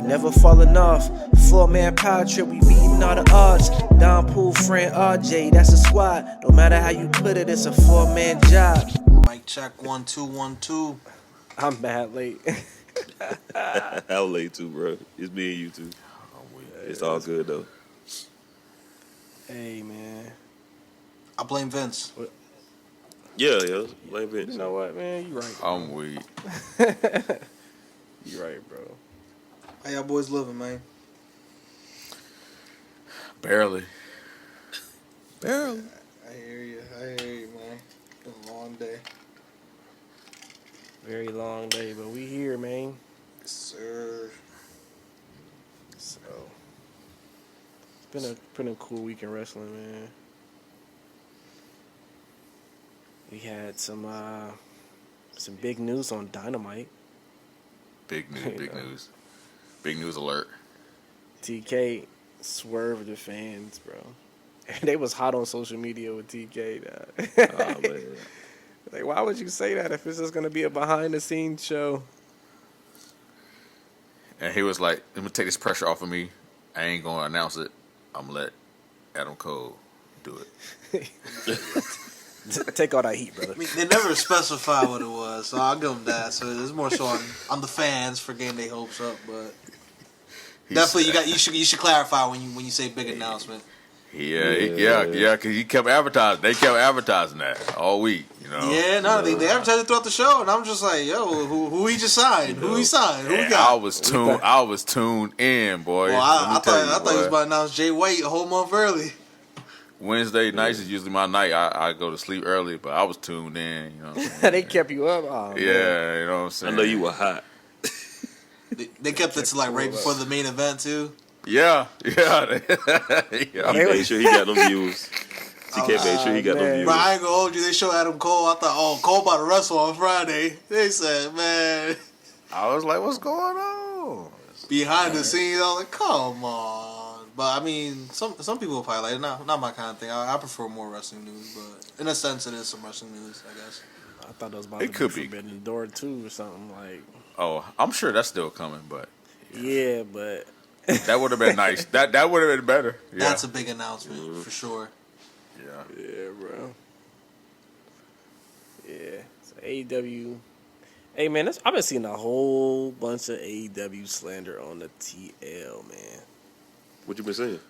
never falling off. 4-man power trip, we beating all the odds. Don Pool friend RJ, that's a squad. No matter how you put it, it's a 4-man job. Mic check 1 2 1 2. I'm bad late. How late too, bro? It's me and you too. It's all good though. Hey man, I blame Vince. Yeah, blame Vince. You know what, man? You right. I'm weak. You right, bro. How y'all boys living, man? Barely. I hear you, man. Been a long day. Very long day, but we here, man. Yes, sir. So it's been a cool week in wrestling, man. We had some big news on Dynamite. Big news. Big news alert. TK swerved the fans, bro. They was hot on social media with TK. Oh man. Like, why would you say that if it's just gonna be a behind the scenes show? And he was like, let me take this pressure off of me. I ain't going to announce it. I'm going to let Adam Cole do it. Take all that heat, brother. I mean, they never specified what it was, so I'll give them that. So it's more so on the fans for getting their hopes up, but definitely you should clarify when you say big announcement. Yeah, because he kept advertising. They kept advertising that all week, you know. Yeah, no, they advertised it throughout the show, and I'm just like, yo, who he just signed? Who he signed? Who we got? I was tuned in, boy. Well, I thought he was about to announce Jay White a whole month early. Wednesday nights is usually my night. I go to sleep early, but I was tuned in, you know what I'm saying? They kept you up? Oh, yeah, man. you know what I'm saying? I know you were hot. They kept it to like right before the main event, too. Yeah. He made sure he got them views. TK made sure he got them views. Bro, I ain't gonna hold you. They show Adam Cole. I thought, Cole about to wrestle on Friday. They said, man. I was like, what's going on? Behind the scenes, I was like, come on. But I mean, some people will probably like it. Not my kind of thing. I prefer more wrestling news, but in a sense, it is some wrestling news, I guess. I thought it was about to be Forbidden Door 2 or something like. Oh, I'm sure that's still coming, but yeah, but that would have been nice. That would have been better. Yeah. That's a big announcement for sure. Yeah, bro. Yeah, so AEW. Hey man, I've been seeing a whole bunch of AEW slander on the TL, man. What you been saying?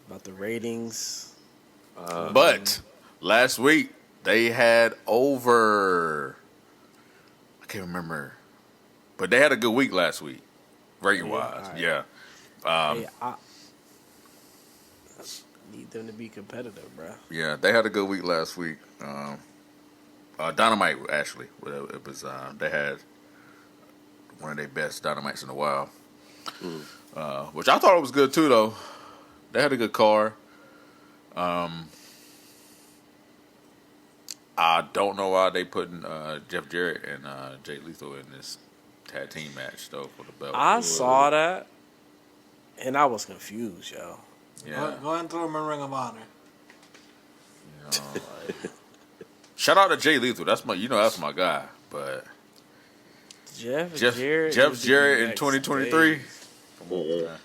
About the ratings. But last week they had over. I can't remember, but they had a good week last week, rating wise. Right. Yeah. Hey, I need them to be competitive, bro. Yeah, they had a good week last week. Dynamite actually, it was they had one of their best Dynamites in a while, which I thought it was good too. Though they had a good card. I don't know why they putting Jeff Jarrett and Jay Lethal in this tag team match though for the belt. I saw that, and I was confused, yo. Yeah. Go ahead and throw him in Ring of Honor. You know, like, shout out to Jay Lethal. That's my guy. But Jeff Jarrett in 2023. Come on, man.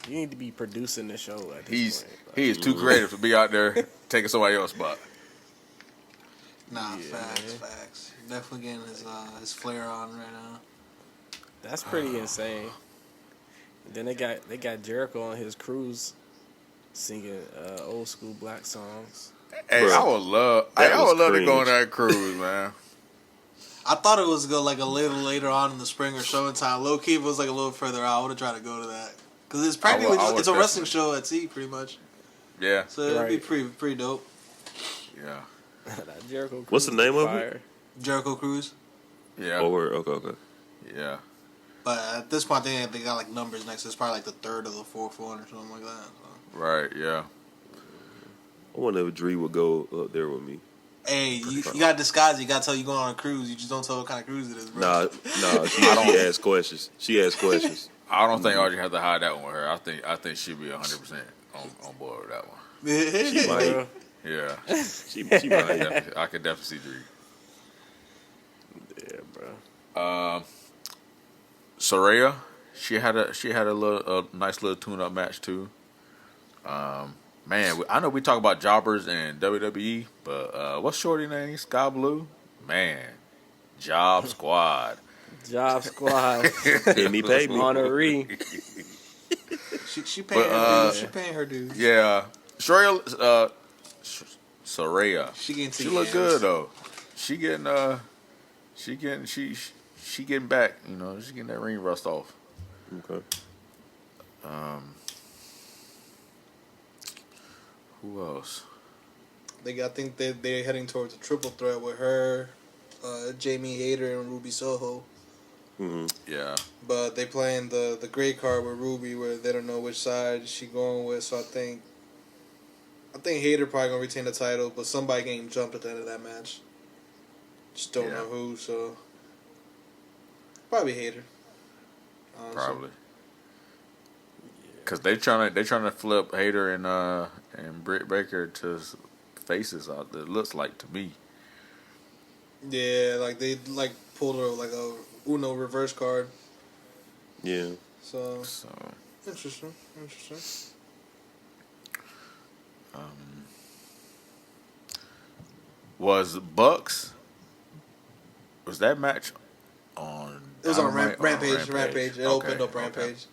You need to be producing the show at this point. He is too creative to be out there taking somebody else's spot. Nah, facts. Definitely getting his flair on right now. That's pretty insane. Then they got Jericho on his cruise singing old school black songs. Hey, Bro, I would love to go on that cruise, man. I thought it was like a little later on in the spring or showtime. Low key, if it was like a little further out, I would have tried to go to that because it's practically it's a wrestling show at sea, pretty much. Yeah. So it'd be pretty dope. Yeah. That Jericho cruise. What's the name of it? Jericho Cruise. Yeah. Okay. Yeah. But at this point, they got like numbers next. It's probably like the third or the fourth one or something like that. So. Right. Yeah. I wonder if Dree would go up there with me. Hey, you got to disguise it. You got to tell you going on a cruise. You just don't tell what kind of cruise it is, bro. Nah. She asks questions. I don't think Audrey has to hide that one with her. I think she'd be 100% on board with that one. She might. Yeah. She might. I could definitely see Dree. Yeah, bro. Saraya, She had a nice little tune-up match too. Man, I know we talk about jobbers and WWE, but what's Shorty name? Sky Blue? Man, Job Squad. Job Squad. Pay me, pay me. Honoree. She paying her dues. She paying her dues. Yeah, Soraya. She look good though. She getting back. You know, she getting that ring rust off. Okay. Who else? I think they're heading towards a triple threat with her, Jamie Hayter, and Ruby Soho. Mm-hmm. Yeah. But they playing the gray card with Ruby, where they don't know which side she going with. So I think Hayter probably gonna retain the title, but somebody getting jumped at the end of that match. Just don't know who. So probably Hayter. Honestly. Probably. Cause they trying to flip Hayter and Britt Baker to faces out. It looks like to me. Yeah, like they pulled a Uno reverse card. Yeah. So interesting. Was Bucks? Was that match on? It was on Dynamite or Rampage. It opened up Rampage.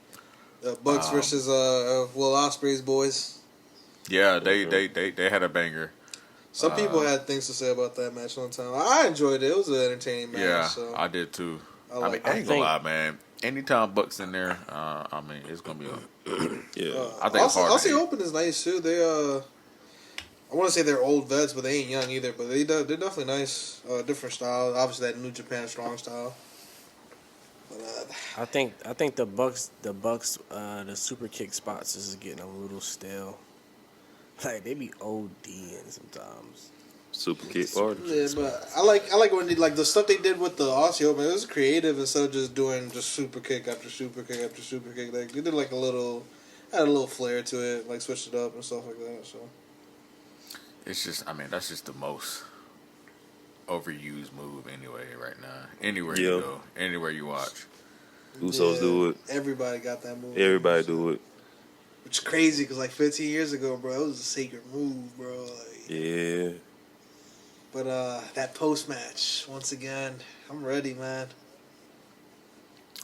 Bucks versus Will Ospreay's boys. Yeah, they had a banger. Some people had things to say about that match one time. I enjoyed it. It was an entertaining match. Yeah, so. I did too. I ain't gonna lie, man. Anytime Bucks in there, it's gonna be. Yeah. I think Aussie Open is nice too. They I want to say they're old vets, but they ain't young either. But they're definitely nice. Different style. Obviously, that New Japan strong style. But, I think the Bucks, the super kick spots is getting a little stale. Like they be ODing sometimes. Super kick party. yeah, but I like when they, like the stuff they did with the Aussie Open. It was creative instead of just doing just super kick after super kick after super kick. Like they did like had a little flair to it. Like switched it up and stuff like that. So It's just, that's just the most overused move anyway right now. Anywhere you go, anywhere you watch. Usos do it. Everybody got that move. Everybody do it. Which is crazy because like 15 years ago, bro, it was a sacred move, bro. Like, Yeah. But that post match, once again, I'm ready, man.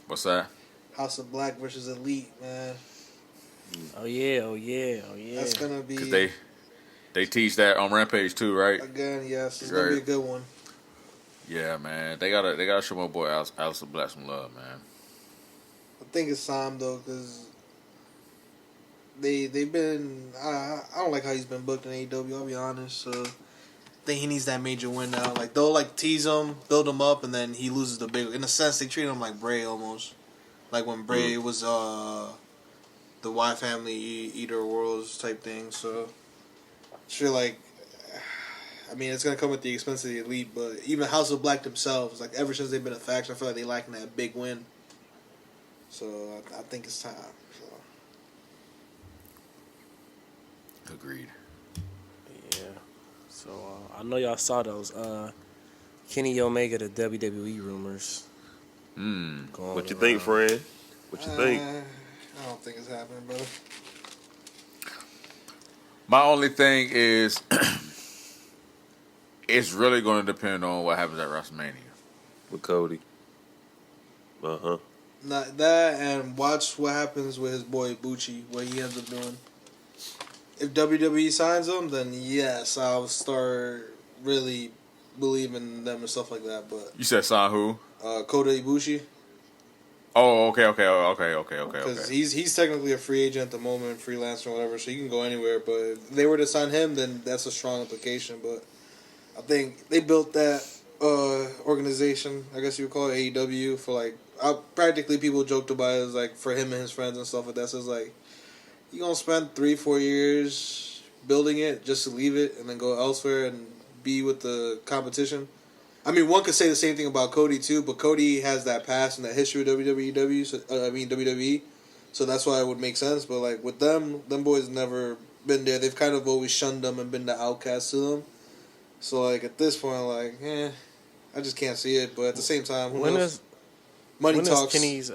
What's that? House of Black versus Elite, man. Oh yeah. That's gonna be. Cause they teach that on Rampage too, right? Again, yes, it's gonna be a good one. Yeah, man. They gotta show my boy Alistair Black some love, man. I think it's time though, because they've been. I don't like how he's been booked in AEW. I'll be honest. So I think he needs that major win now. Like they'll like tease him, build him up, and then he loses the big. In a sense, they treat him like Bray almost, like when Bray was the Y Family Eater Worlds type thing. So I feel like. I mean, it's gonna come at the expense of the Elite, but even House of Black themselves, like ever since they've been a faction, I feel like they lacking that big win. So I think it's time. So. Agreed. Yeah. So I know y'all saw those Kenny Omega to WWE rumors. What you think, friend? What you think? I don't think it's happening, brother. My only thing is, it's really going to depend on what happens at WrestleMania. With Cody. Uh-huh. Not that, and watch what happens with his boy Bucci, what he ends up doing. If WWE signs him, then yes, I'll start really believing in them and stuff like that. But You said sign who? Kota Ibushi. Oh, okay. Because he's technically a free agent at the moment, freelancer or whatever, so he can go anywhere. But if they were to sign him, then that's a strong implication. But I think they built that organization, I guess you would call it AEW, for like practically people joked about it as like for him and his friends and stuff like that. So it's like you gonna spend 3-4 years building it just to leave it and then go elsewhere and be with the competition. I mean, one could say the same thing about Cody too, but Cody has that past and that history with WWE. So that's why it would make sense. But like with them boys never been there. They've kind of always shunned them and been the outcast to them. So like at this point, like, I just can't see it. But at the same time, who knows? Money When talks. is Kenny's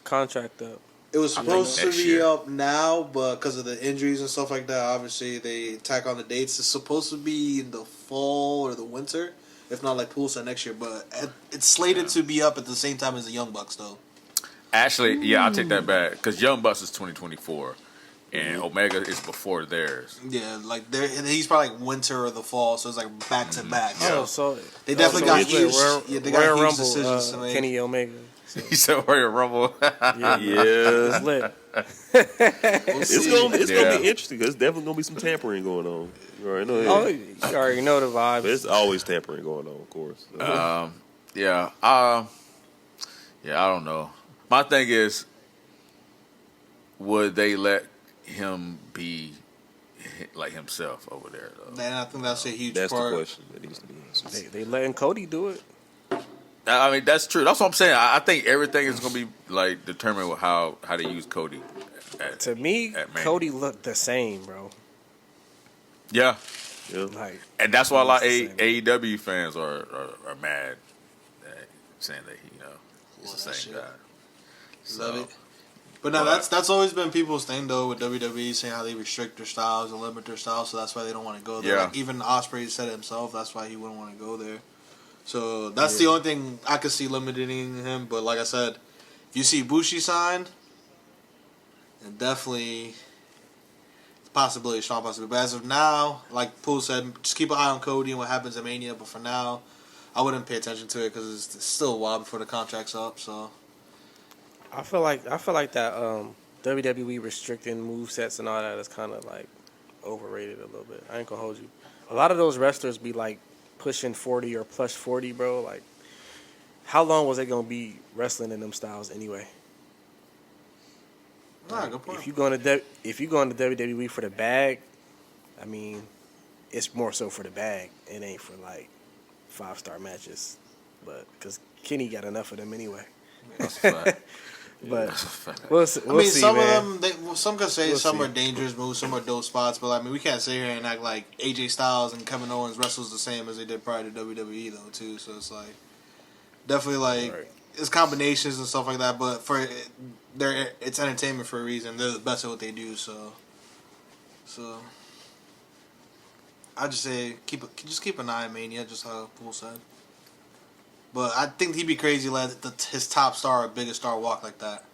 contract up? It was supposed to next be year. up now, but because of the injuries and stuff like that, obviously they tack on the dates. It's supposed to be in the fall or the winter, if not like Pool said next year. But it's slated to be up at the same time as the Young Bucks, though. Actually, yeah, I'll take that back because Young Bucks is 2024, and Omega is before theirs. Yeah, like he's probably like winter or the fall, so it's like back to back. Oh, So so they definitely got huge. Royal, They got Royal huge Rumble, decisions to make. Kenny Omega. So, He said Royal Rumble. yeah, Yeah. it's lit. It's gonna Yeah. be interesting. 'Cause there's definitely gonna be some tampering going on. You already know that. Oh, you already know the vibes. There's always tampering going on, of course. Yeah. I don't know. My thing is, would they let him be like himself over there, though? And I think that's a huge That's part. the question that needs to be answered. They letting Cody do it. I mean, that's true. That's what I'm saying. I think everything is going to be like determined with how they use Cody. To me, at Mania. Cody looked the same, bro. Yeah, Yeah. Like, and that's why a lot of It's the same. AEW fans are mad, saying that he's the that same shit. guy. Love So, it. But no, that's always been people's thing though with WWE, saying how they restrict their styles and limit their styles, so that's why they don't want to go there. Yeah. Like even Ospreay said it himself, that's why he wouldn't want to go there. So that's the only thing I could see limiting him. But like I said, if you see Bushi signed, then definitely possibility, strong possibility. But as of now, like Poole said, just keep an eye on Cody and what happens at Mania. But for now, I wouldn't pay attention to it because it's still a while before the contract's up. So. I feel like that WWE restricting movesets and all that is kind of like overrated a little bit. I ain't gonna hold you. A lot of those wrestlers be like pushing 40 or plus 40, bro. Like, how long was they gonna be wrestling in them styles anyway? Good point. If you going to WWE for the bag, I mean, it's more so for the bag. It ain't for like 5-star matches, but because Kenny got enough of them anyway. that's a fact. But we'll see, I mean, see, some man. of them, some could say We'll some see. are dangerous moves, some are dope spots, but I mean, we can't sit here and act like AJ Styles and Kevin Owens wrestles the same as they did prior to WWE, though, too. So it's like, definitely like, Right. it's combinations and stuff like that, but it's entertainment for a reason. They're the best at what they do, so I just say keep an eye on Mania, just how Poole said. But I think he'd be crazy to let his top star or biggest star walk like that.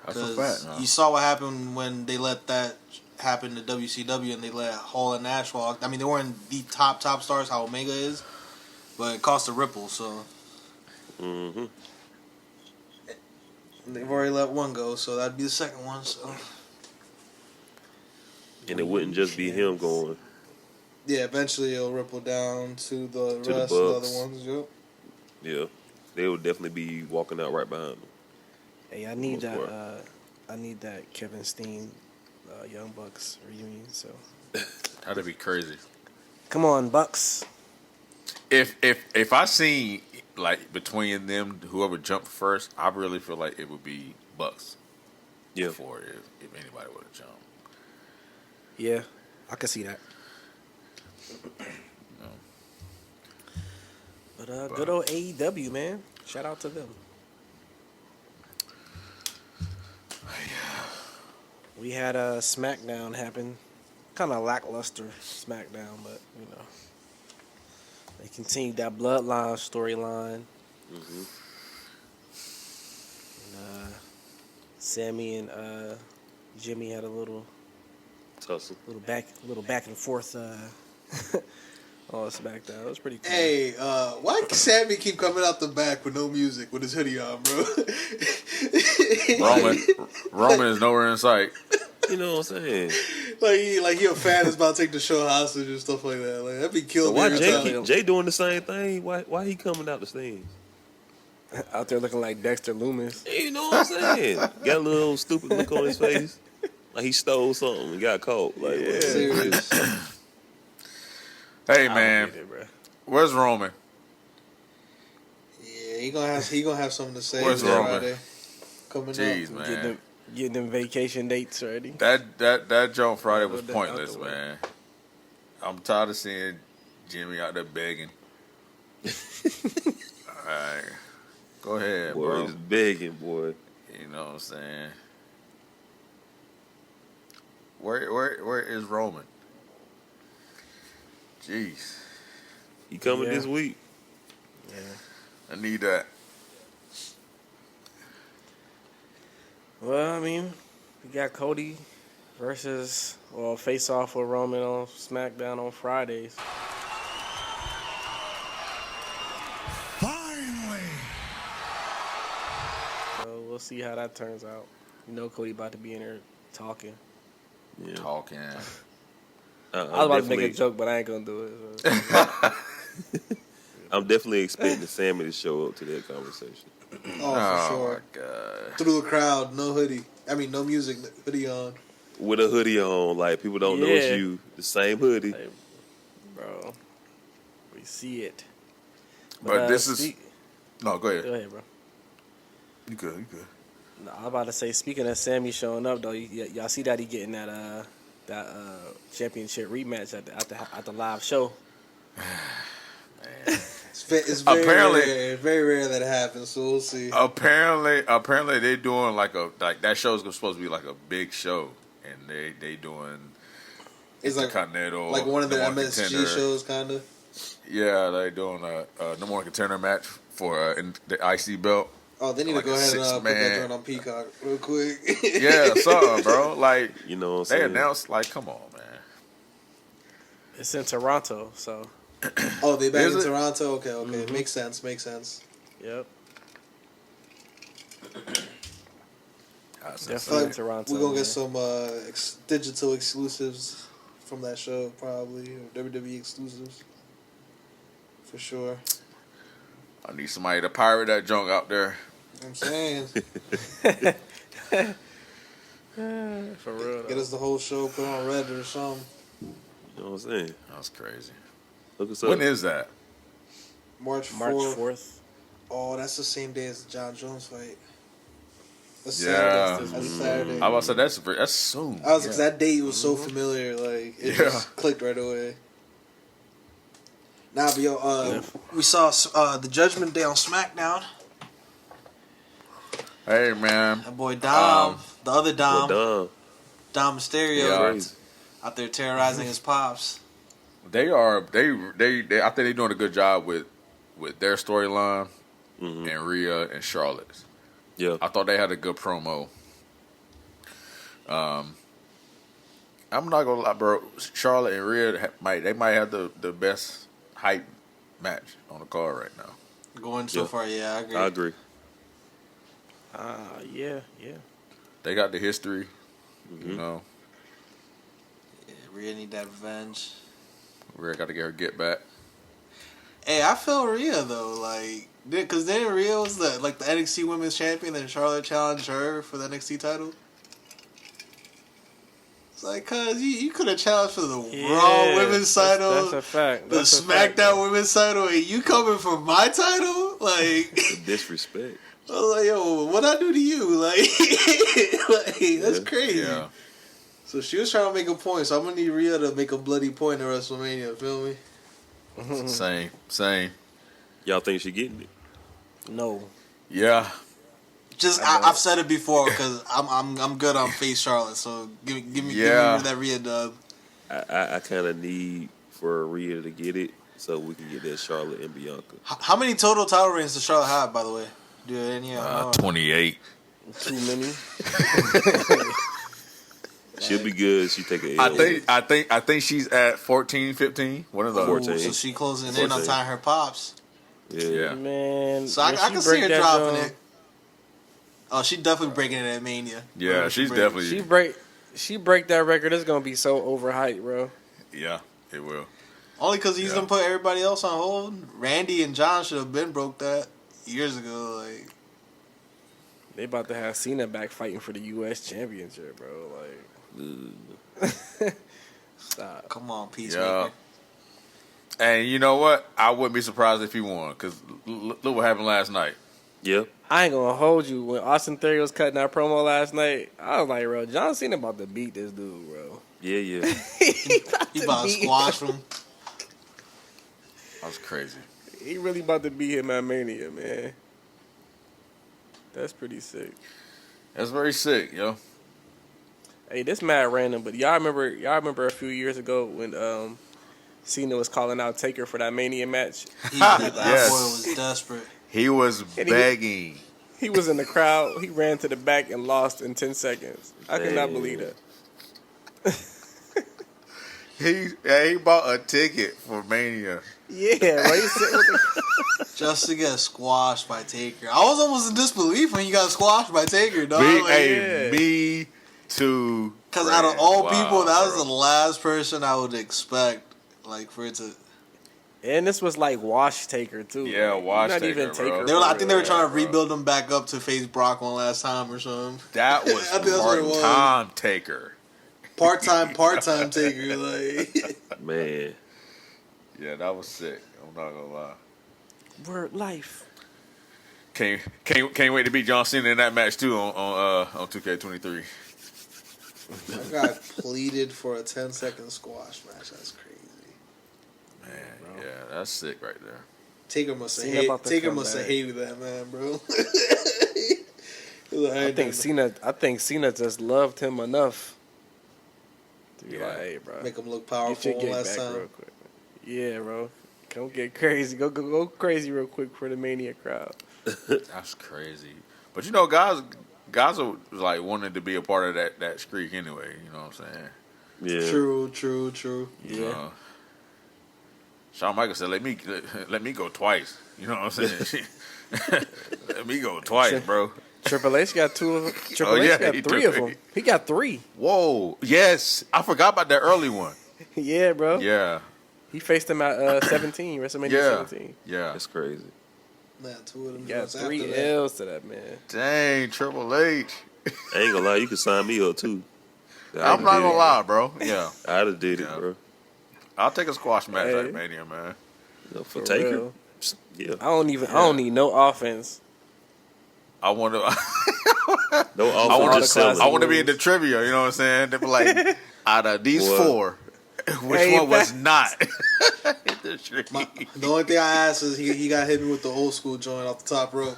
That's a Because fact. you saw what happened when they let that happen to WCW and they let Hall and Nash walk. I mean, they weren't the top stars, how Omega is, but it cost a ripple, so. Mm-hmm. They've already let one go, so that'd be the second one, so. And it wouldn't just be him going. Yeah, eventually it'll ripple down to the To the rest of the Bucks. other ones, yep. Yeah. They would definitely be walking out right behind him. Hey, I need Most that. I need that Kevin Steen, Young Bucks reunion. So That'd be crazy. come on, Bucks. If I seen like between them, whoever jumped first, I really feel like it would be Bucks. Yeah. Before if anybody would have jumped. Yeah, I can see that. But good old AEW, man. Shout out to them. We had a SmackDown happen. Kind of lackluster SmackDown, but you know, they continued that Bloodline storyline. Mm-hmm. And, Sammy and Jimmy had a little Tussle. back and forth on SmackDown. It was pretty cool. Hey, why Sammy keep coming out the back with no music with his hoodie on, bro? Roman is nowhere in sight. You know what I'm saying? like he a fan is about to take the show hostage and stuff like that. Like that'd be So killing me why every time. Jay doing the same thing? Why he coming out the stands? Out there looking like Dexter Loomis. You know what I'm saying? Got a little stupid look on his face. Like he stole something and got caught. Like, what? Serious. Hey I man, don't get it, bro. where's Roman? Yeah, he gonna have something to say. Where's this Roman? Friday. Coming Jeez, up. man. Getting them vacation dates ready. That Joe Friday was Put that pointless, out the way. man. I'm tired of seeing Jimmy out there begging. All right, go ahead, Boy, bro. he's begging, boy. You know what I'm saying? Where is Roman? Jeez. He coming Yeah. this week. Yeah. I need that. Well, I mean, we got Cody versus, face off with Roman on SmackDown on Fridays. Finally! So we'll see how that turns out. You know, Cody about to be in there talking. Yeah. Talking. I was about to make a joke, but I ain't gonna do it. So. I'm definitely expecting Sammy to show up to that conversation. Oh, for sure. My God. Through the crowd, no hoodie. I mean, no music, hoodie on. With a hoodie on, like people don't know it's Yeah. you. The same hoodie. Like, bro, we see it. But this is... No, go ahead. Go ahead, bro. You good. No, I was about to say, speaking of Sammy showing up, though, y'all see that he getting that championship rematch at the live show. It's very Apparently- rare. Very rare that happens, so we'll see. Apparently they're doing like that show's supposed to be like a big show, and they doing It's like Intercontinental, one of the number one MSG contender. shows, kind of. Yeah, they're doing a number one contender match for the IC belt. Oh, they need Like to go a ahead and put that six-man. joint on Peacock real quick. Yeah, something, bro. Like You know what I'm they saying? announced, like, come on, man. It's in Toronto, so Oh, they back Is in it? Toronto? Okay. Makes sense. yep. I Definitely feel in like Toronto. we're going to man. get some digital exclusives from that show, probably. Or WWE exclusives. For sure. I need somebody to pirate that junk out there. I'm saying. For real, Get though. us the whole show, put on Reddit or something. You know what I'm saying? That's crazy. Look us up. When is that? March March 4th. 4th. Oh, that's the same day as the John Jones fight. That's Yeah. Saturday. That's a Saturday. I was about to say that's soon. Because that date was so familiar, like it just clicked right away. Nah, but yo, we saw the Judgment Day on SmackDown. Hey, man. That boy Dom, the other Dom, Well, Dom Mysterio, Yeah. crazy. out there terrorizing his pops. They I think they're doing a good job with their storyline Mhm. and Rhea and Charlotte's. Yeah. I thought they had a good promo. I'm not gonna lie, bro. Charlotte and Rhea might have the best hype match on the card right now. Going so Yeah. far, yeah, I agree. I agree. Yeah. They got the history, Mm-hmm. you know. Yeah, Rhea need that revenge. Rhea got to get her get back. Hey, I feel Rhea though, like, because then Rhea was the NXT Women's Champion, and Charlotte challenged her for the NXT title. It's like, cuz you could have challenged for the Raw Women's title, That's a fact. the That's a fact, SmackDown Women's title, and you coming for my title? Like, The disrespect. I was like, yo, what I do to you? Like that's crazy. Yeah. So she was trying to make a point, so I'm gonna need Rhea to make a bloody point in WrestleMania. Feel me? Same. Y'all think she getting it? No. Yeah. Just I've said it before because I'm good on face Charlotte. So give me that Rhea dub. I kind of need for Rhea to get it so we can get that Charlotte and Bianca. How many total title reigns does Charlotte have, by the way? Do any? 28. Too many. She'll be good. She take a L. I think she's at 14, 15. One of those. 14. So she closing in on 14. tying her pops. Yeah. Man. So I when can she see break her that dropping joint- it. Oh, she definitely breaking it at Mania. Yeah, Whenever she's she definitely. She break that record. It's gonna be so overhyped, bro. Yeah, it will. Only because he's Yeah. gonna put everybody else on hold. Randy and John should have been broke that years ago. Like, They about to have Cena back fighting for the U.S. Championship, bro. Like, stop. come on, Peacemaker. Yeah. And you know what? I wouldn't be surprised if he won because look what happened last night. Yep. I ain't gonna hold you. When Austin Theory was cutting that promo last night, I was like, bro, John Cena about to beat this dude, bro. Yeah. He about to squash him. That was crazy. He really about to beat him at Mania, man. That's pretty sick. That's very sick, yo. Hey, this mad random, but y'all remember a few years ago when Cena was calling out Taker for that Mania match? That Yes. boy was desperate. He was And begging. He was in the crowd. He ran to the back and lost in 10 seconds. I could not believe that. He bought a ticket for Mania. Yeah, bro. He's sitting with the Just to get squashed by Taker. I was almost in disbelief when you got squashed by Taker, dog. Me too. Because out of all Wow, people, that was bro. the last person I would expect, like, for it to. And this was like Wash Taker too. Yeah, Like, Wash not Taker, even bro. Taker. They were, I think they were trying to bro. rebuild him back up to face Brock one last time or something. That was I think that's what it was. part-time Taker. Part-time Taker, like. Man. Yeah, that was sick. I'm not gonna lie. Word life. Can't wait to beat John Cena in that match too on 2K23. That guy pleaded for a 10-second squash match. That's crazy. Man, yeah, that's sick right there. Taker must have Cena about to come back. hated that man, bro. I think Cena just loved him enough to be Yeah. like, hey, bro, Make him look get powerful your gig last back time. real quick. Yeah, bro. Come get crazy. Go crazy real quick for the Mania crowd. That's crazy. But you know, guys are like wanted to be a part of that streak anyway. You know what I'm saying? Yeah. True. Yeah. Shawn Michaels said, "Let me go twice." You know what I'm saying? Let me go twice, bro. Triple H got two of them. Triple yeah, H got he three do. of them. He got three. Whoa, yes, I forgot about that early one. Yeah, bro. Yeah, He faced him at 17, WrestleMania 17. yeah. That's crazy. Man, two of them. He got joints 3 after that. L's to that man. Dang, Triple H. I ain't gonna lie, you can sign me up too. I'm not gonna lie, bro. Yeah, I'd have did it, Yeah. bro. I'll take a squash match Hey. at Mania, man. You know, for For Taker. real. Yeah. I don't need no offense. I want to. No I offense, want just to- selling. I want to be in the trivia. You know what I'm saying? They be like, out of these What? 4, which Hey, one was that- not? in the streak? The only thing I asked is he got hit me with the old school joint off the top rope.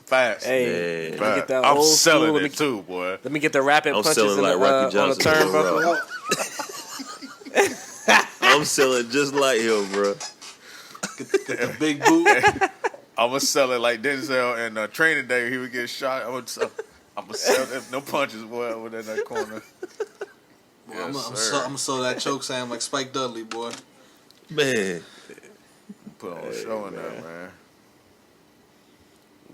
Fast. Hey, Yeah. let me Fast. get that I'm old selling school. it too, boy. Let me get the rapid I'm punches selling in like the, Rocky on the Johnson in the turnbuckle. row. I'm selling just like him, bro. Get the big boot. I'm gonna sell it like Denzel and Training Day. He would get shot. I'm gonna sell them no punches, boy, over in that corner. I'm Yes, gonna sell that choke slam like Spike Dudley, boy. Man. Put on a show in there, man.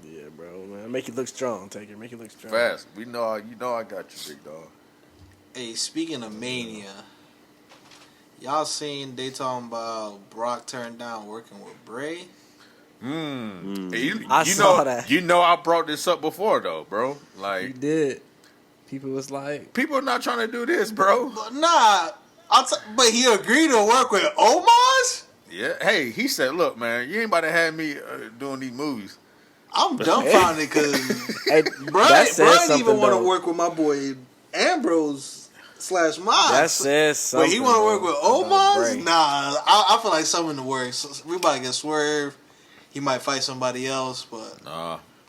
Yeah, bro, man. Make you look strong, Taker. Make you look strong. Fast. You know I got you, big dog. Hey, speaking of Mania, y'all seen they talking about Brock turned down working with Bray? I You saw know, that. You know I brought this up before though, bro. You Like did. People was like, people are not trying to do this, bro. But nah, but he agreed to work with Omos? Yeah. Hey, he said, "Look, man, you ain't about to have me doing these movies." I'm dumbfounded because hey, Brian says even something, want to though. work with my boy Ambrose / Mox. That says something. But he want to work with about Omos? Bray. Nah, I feel like something in the works. We about to get swerved. He might fight somebody else, but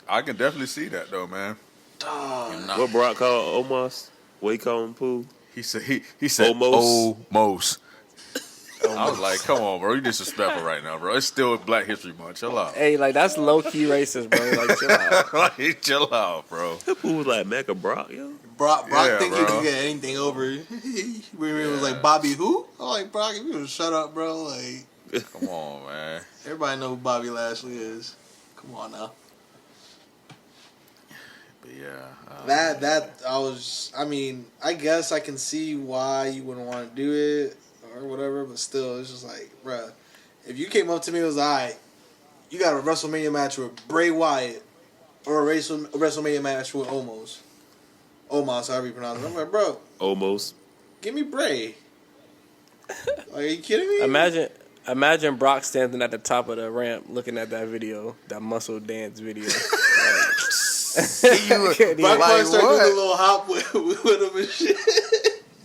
I can definitely see that though, man. What Brock called Omos? What he called him, Pooh? He said Omos. I was like, come on, bro, you disrespectful right now, bro. It's still Black History Month. Chill out. Hey, like that's low key racist, bro. Like chill out. Like, chill out, bro. That Pooh was like Mecha Brock, yo. Brock Yeah, think he bro. can get anything over. He was like, Bobby who? I'm like, Brock, if you would shut up, bro. Like, Come on, man. everybody know who Bobby Lashley is. Come on now. But yeah, I guess I can see why you wouldn't want to do it or whatever, but still, it's just like, bruh, if you came up to me and was like, you got a WrestleMania match with Bray Wyatt or a WrestleMania match with Omos, however you pronounce it, I'm like, bro, Almost. give me Bray. Are you kidding me? Imagine Brock standing at the top of the ramp looking at that video, that muscle dance video. Brock probably started doing a little hop with him and shit.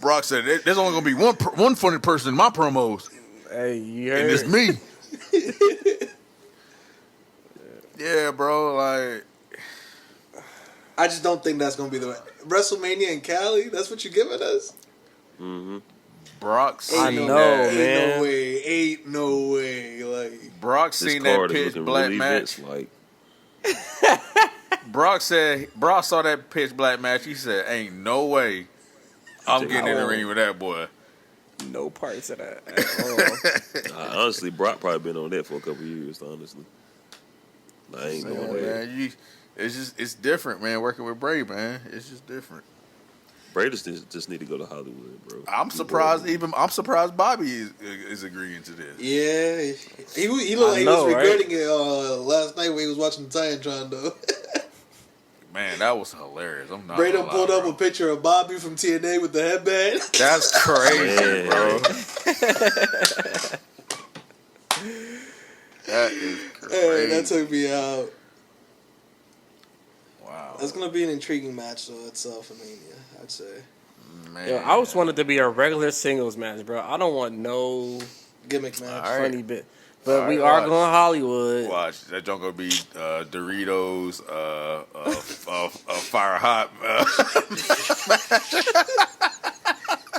Brock said, "There's only gonna be one funny person in my promos, Hey, you and heard? it's me." Yeah, bro. Like, I just don't think that's gonna be the way. WrestleMania in Cali. That's what you're giving us. Mm-hmm. Brock I seen know, that. man. Ain't no way. Like Brock This seen that card is pitch looking black really match. Vince-like. Brock saw that pitch black match. He said, "Ain't no way I'm getting in the ring with that boy." No parts of that at all. Honestly, Brock probably been on that for a couple years. Honestly, I ain't Yeah, going there. man, it's different, man. Working with Bray, man, it's just different. Bray just need to go to Hollywood, bro. I'm surprised. I'm surprised Bobby is agreeing to this. yeah, he looked like he was regretting it last night when he was watching the Titantron though. Man, that was hilarious. I'm not. Braden gonna pulled lie, up bro. a picture of Bobby from TNA with the headband. That's crazy, Man. bro. That is crazy. Hey, that took me out. Wow. That's gonna be an intriguing match though at Mania, I'd say. Man. Yo, I just want it to be a regular singles match, bro. I don't want no Gimmick match. All right. funny bit. But All we right, are watch. going Hollywood. Watch that junk gonna be Doritos, fire hot.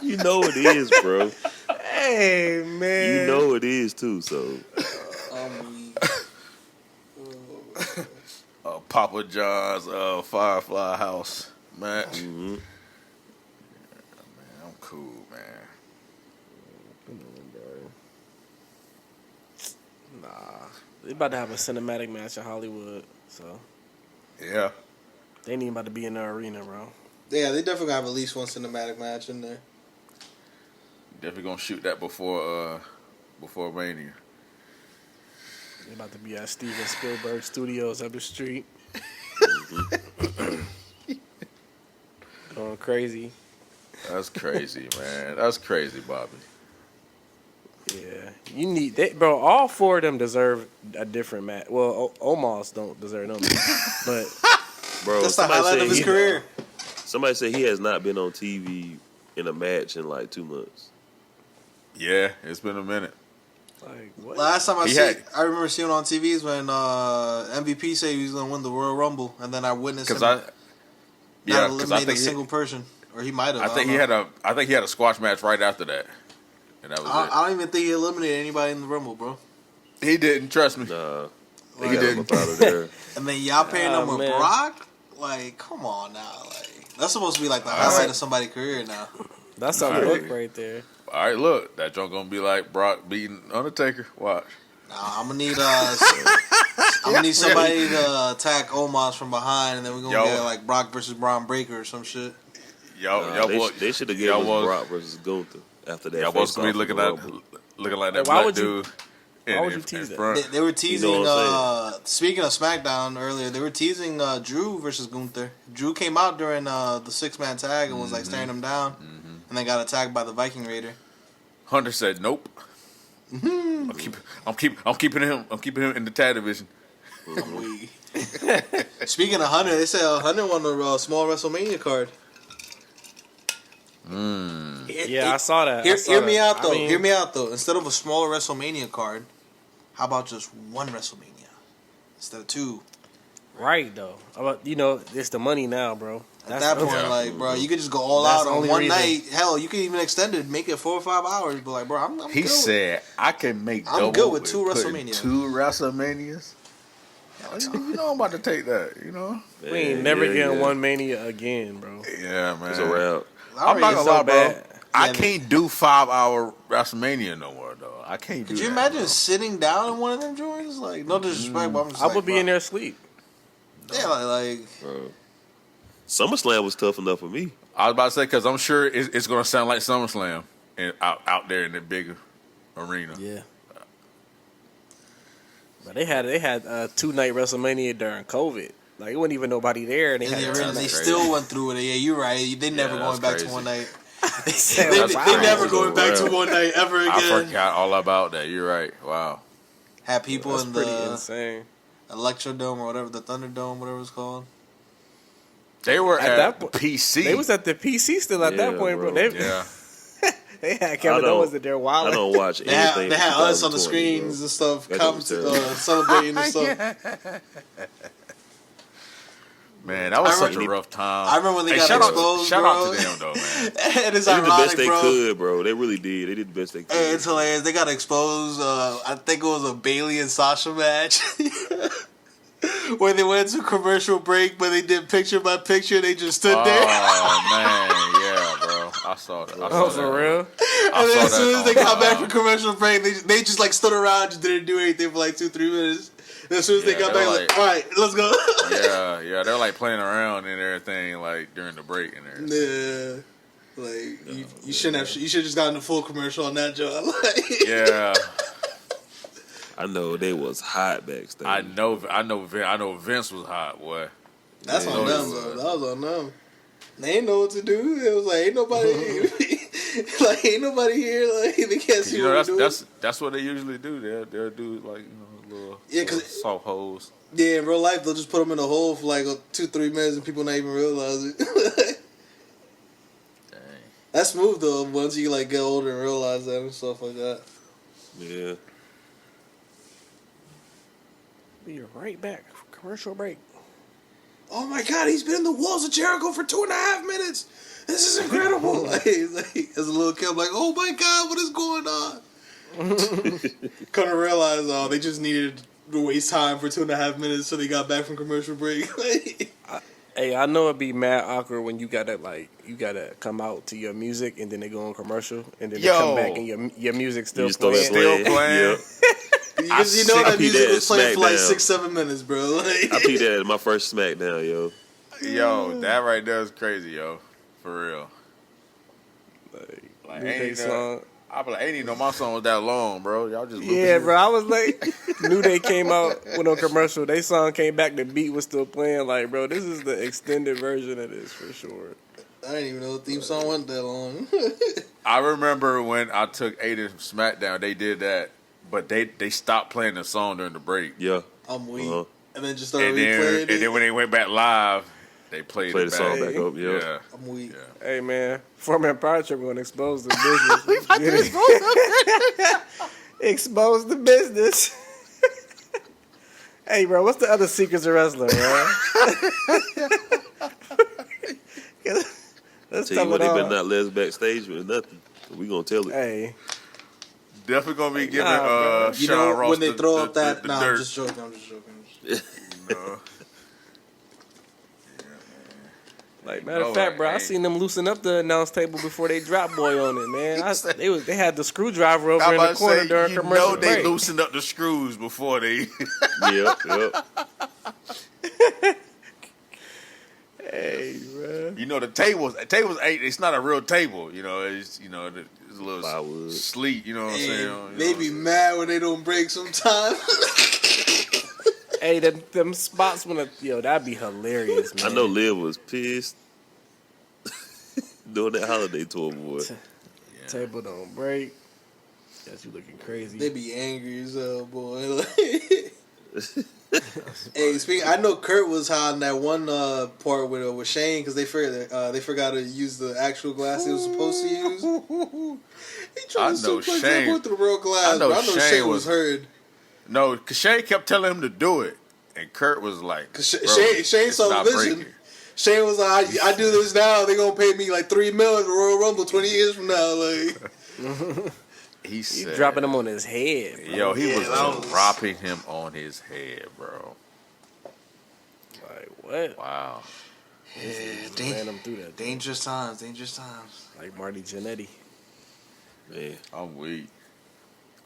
You know it is, bro. Hey, man. You know it is too. So Papa John's Firefly House match. mhm. Man, I'm cool, man. Nah. They about to have a cinematic match in Hollywood. So Yeah. they ain't even about to be in the arena, bro. Yeah, they definitely have at least one cinematic match in there. Definitely gonna shoot that before Mania. They about to be at Steven Spielberg Studios up the street. Going crazy. That's crazy, man. That's crazy, Bobby. Yeah, you need that, bro. All four of them deserve a different match. Well, Omos don't deserve them, but bro, That's the highlight of his career. Somebody said he has not been on TV in a match in like 2 months. Yeah, it's been a minute. like what? Last time He had- I remember seeing on TV is when MVP said he was going to win the Royal Rumble, and then I witnessed him Because not I eliminate a think single person, or he might have. I think he had a squash match right after that, and that was I don't even think he eliminated anybody in the Rumble, bro. it. He didn't, trust me. Nah, Like, they got him up out of there. And then y'all pairing him with man. Brock? Like, come on now. Like, that's supposed to be like the highlight of somebody's career now. That's a Alright. look right there. All right, look, that junk gonna be like Brock beating Undertaker. Watch. Nah, I'm gonna need somebody to attack Omos from behind, and then we're gonna Yo. get like Brock versus Braun Breaker or some shit. Y'all They should have y'all given us was- Brock versus Gunther after that. Y'all supposed to be face-off looking in the like Rumble. that Why black would you- dude. why would you tease that? front. They were teasing. You know what Speaking of SmackDown earlier, they were teasing Drew versus Gunther. Drew came out during the 6-man tag and was like staring him down, and then got attacked by the Viking Raider. Hunter said nope. I'm keeping him in the tag division. Speaking of Hunter, they said Hunter won a small WrestleMania card. Yeah, I saw that. Hear me out though. Hear me out though. Instead of a smaller WrestleMania card, how about just one WrestleMania instead of two? Right though. It's the money now, bro. At that point, Yeah. like, bro, you could just go all That's out the on only one reason. night. Hell, you could even extend it, make it 4 or 5 hours. But like, bro, I'm He good. said I can make. I'm double good with two putting WrestleMania. 2 WrestleManias. You know I'm about to take that. You know. we ain't never getting one Mania again, bro. Yeah, man. It's a wrap. I'm not It's gonna so lie, bro. bad. I Yeah, can't do 5-hour WrestleMania no more, though. I can't do. Could you that, imagine bro. sitting down in one of them joints? Like, no disrespect, but I'm just I like, would be bro. in there asleep. Yeah, like Bro. SummerSlam was tough enough for me. I was about to say because I'm sure it's gonna sound like SummerSlam and out there in the bigger arena. Yeah. But they had 2-night WrestleMania during COVID. Like it wasn't even nobody there, and they in had the a arena, they 2-night. still went through it. Yeah, you're right. They never Yeah, going that's back crazy. to one night. They said, They, "Wow." they never going back Wow. to one night ever I again. forgot all about that. You're right. Wow. Had people That's in pretty the insane. Electrodome or whatever, the Thunderdome, whatever it's called. They were At at, that po- PC. They was at the PC still at that Yeah, point, bro. bro. They, yeah. they had Kevin don't- Owens in there I wilding. don't watch They had, anything. they had from us on the 2020, screens bro. and stuff, That was terrible. celebrating and stuff. Man, that was I such remember- a rough time. I remember when they got shout exposed, Shout bro. out to them, though, man. And it's They did the ironic, best they bro. could, bro. They really did. They did the best they could. Hey, it's hilarious. They got exposed. I think it was a Bailey and Sasha match. Where they went to commercial break, but they did picture by picture. They just stood there. Oh, man. Yeah, bro. I saw that. Oh, for real? And then as soon as they got back from commercial break, they just like stood around, just didn't do anything for like 2-3 minutes. And as soon as they got back, like, all right, let's go. Yeah, they're like playing around and everything, like during the break and everything. Yeah, like you shouldn't have. You should have just gotten the full commercial on that job. Like, Yeah, I know they was hot backstage. I know. Vince was hot, boy. that's Yeah, on them, though. That was on them. They ain't know what to do. It was like ain't nobody here. Like they can't see You know, what we're doing. that's what they usually do. They'll do like little Cause soft holes. yeah, in real life they'll just put them in a hole for like 2-3 minutes and people not even realize it. Dang. That's smooth though. Once you like get older and realize that and stuff like that. Yeah. Be right back. Commercial break. Oh my God, he's been in the walls of Jericho for 2.5 minutes. This is incredible. like, as a little kid, I'm like, oh my God, what is going on? Couldn't realize, they just needed to waste time for 2.5 minutes so they got back from commercial break. Hey, I know it'd be mad awkward when you gotta come out to your music and then they go on commercial and then they come back and your music still You just throw that playing. Still playing. Because you know that I music peeped was that playing for like SmackDown. 6-7 minutes, bro. Like, I peeped that at my first SmackDown, yo. Yo, that right there is crazy, yo. For real. Like, New Day song. I be like, ain't even know my song was that long, bro. Y'all just Yeah, bro. I was like, New Day came out with a commercial. They song came back. The beat was still playing. Like, bro, this is the extended version of this for sure. I didn't even know the theme song wasn't that long. I remember when I took Aiden from SmackDown, they did that, but they stopped playing the song during the break. Yeah. I'm weak. Uh-huh. And then just started And replaying it. then when they went back live, they played Play it the back. song back up, yeah. Yeah. I'm weak. Yeah. Hey, man. Foreman Power Trip going to expose the business. Expose the business. Hey, bro, what's the other secrets of wrestling, man? Let's Tell you tell what, it they all. better not let us backstage with nothing. We gonna tell it. Hey, Definitely gonna be giving bro. You Sean know, Ross when they the, throw the, up that... the Nah, dirt. I'm just joking. No. like matter of Oh, fact, bro, I hey. seen them loosen up the announce table before they drop boy on it, man. They had the screwdriver over I'm in the about to corner say, during you commercial know they break. loosened up the screws before they. Yep. Hey, bro. You know the tables ain't. It's not a real table. You know it's it's a little Plywood. sleek. You know what I'm saying? You They know be what I'm mad when they don't break sometimes. Hey, them spots when that'd be hilarious, man. I know Liv was pissed doing that holiday tour, boy. Table don't break. Got you looking crazy. They be angry as hell, boy. Hey, I know Kurt was hot in that one part with Shane because they forgot to use the actual glass they was supposed to use. He tried to suplex that boy through the real glass. I know but I know Shane Shane was hurt. No, because Shane kept telling him to do it, and Kurt was like, Cause "Bro, Shane it's saw not the vision. breaking." Shane was like, I do this now, they gonna pay me like $3 million for Royal Rumble 20 years from now. Like, He said, dropping him on his head, bro. Yo, he Yeah, was that was- dropping him on his head, bro. Like what? Wow. Ran him through that. dangerous times. Like Marty Jannetty. Man. I'm weak.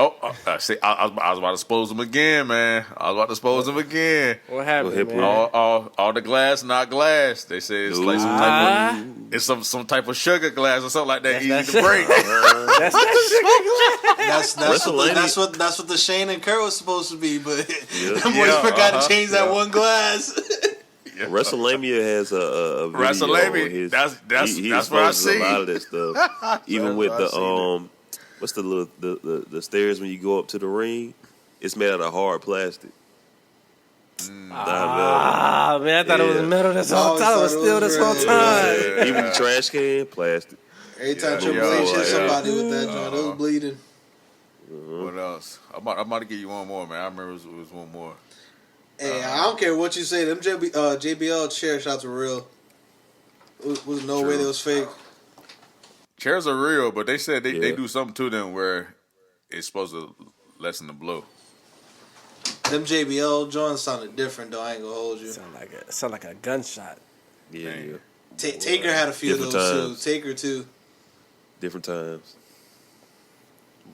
Oh, see, I was about to expose him again, man. I was about to expose him again. What happened, What happened? man? All the glass, not glass. They say it's like some type of it's some type of sugar glass or something like that. That's Easy to break. That's that That's what the Shane and Kurt was supposed to be, but Yeah. them boys forgot to change that yeah. one glass. WrestleMania has a video WrestleMania, on his, that's he what I exposes see. a lot of that stuff. Even That's with what I the what's the little the stairs when you go up to the ring? It's made out of hard plastic. Ah, man, I thought it was Yeah. metal this whole always time. It was thought it still was this whole red. time. Yeah. Even the trash can, plastic. Every time Yeah. Triple H hit Yeah. somebody with that joint, it was bleeding. What else? I'm about to give you one more, man. I remember it was one more. Hey, I don't care what you say. Them JBL chair shots were real. Was no way they was fake. Chairs are real, but they said they do something to them where it's supposed to lessen the blow. Them JBL joints sounded different though. I ain't gonna hold you. Sound like a gunshot. Yeah, yeah. Taker had a few of Different those times. too. Taker too. Different times.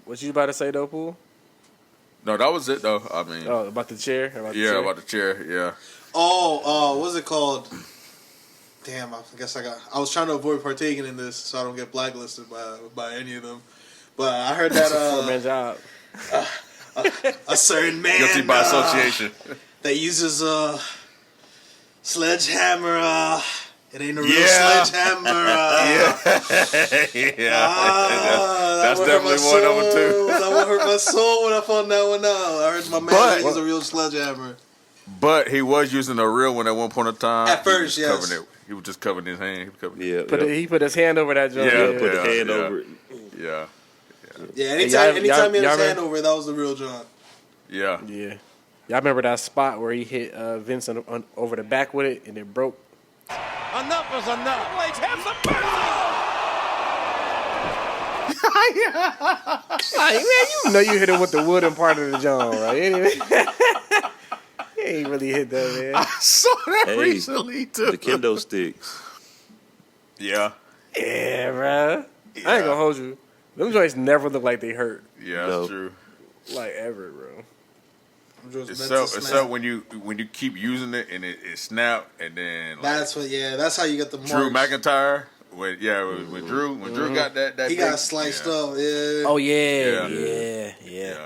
What you about to say though, Pool? No, that was it though. I mean, About the chair? About about the chair. Yeah. What's it called? Damn, I guess I was trying to avoid partaking in this so I don't get blacklisted by any of them. But I heard that Four-man job. a certain man Guilty by association. that uses a sledgehammer. It ain't a real sledgehammer. That's definitely one number two. That one hurt my soul when I found that one out. I heard my man use a real sledgehammer. But he was using a real one at one point in time. At first, yes. He was just covering his hand. He put his hand over that joint. Put the hand over it. Yeah. Yeah, anytime he had his hand over it, that was the real John. Yeah. Yeah. Y'all remember that spot where he hit Vince over the back with it and it broke? Enough is enough. Let's have some Like, man, you know you hit him with the wooden part of the joint, right? He ain't really hit that, man. I saw that recently, too. The kendo sticks. Yeah. Yeah, bro. Yeah. I ain't gonna hold you. Them joints never look like they hurt. Yeah, No. that's true. Like, ever, bro. Except when you keep using it and it snap and then That's how you get the marks. Drew McIntyre when Drew got that he got sliced up. Yeah. Oh, yeah.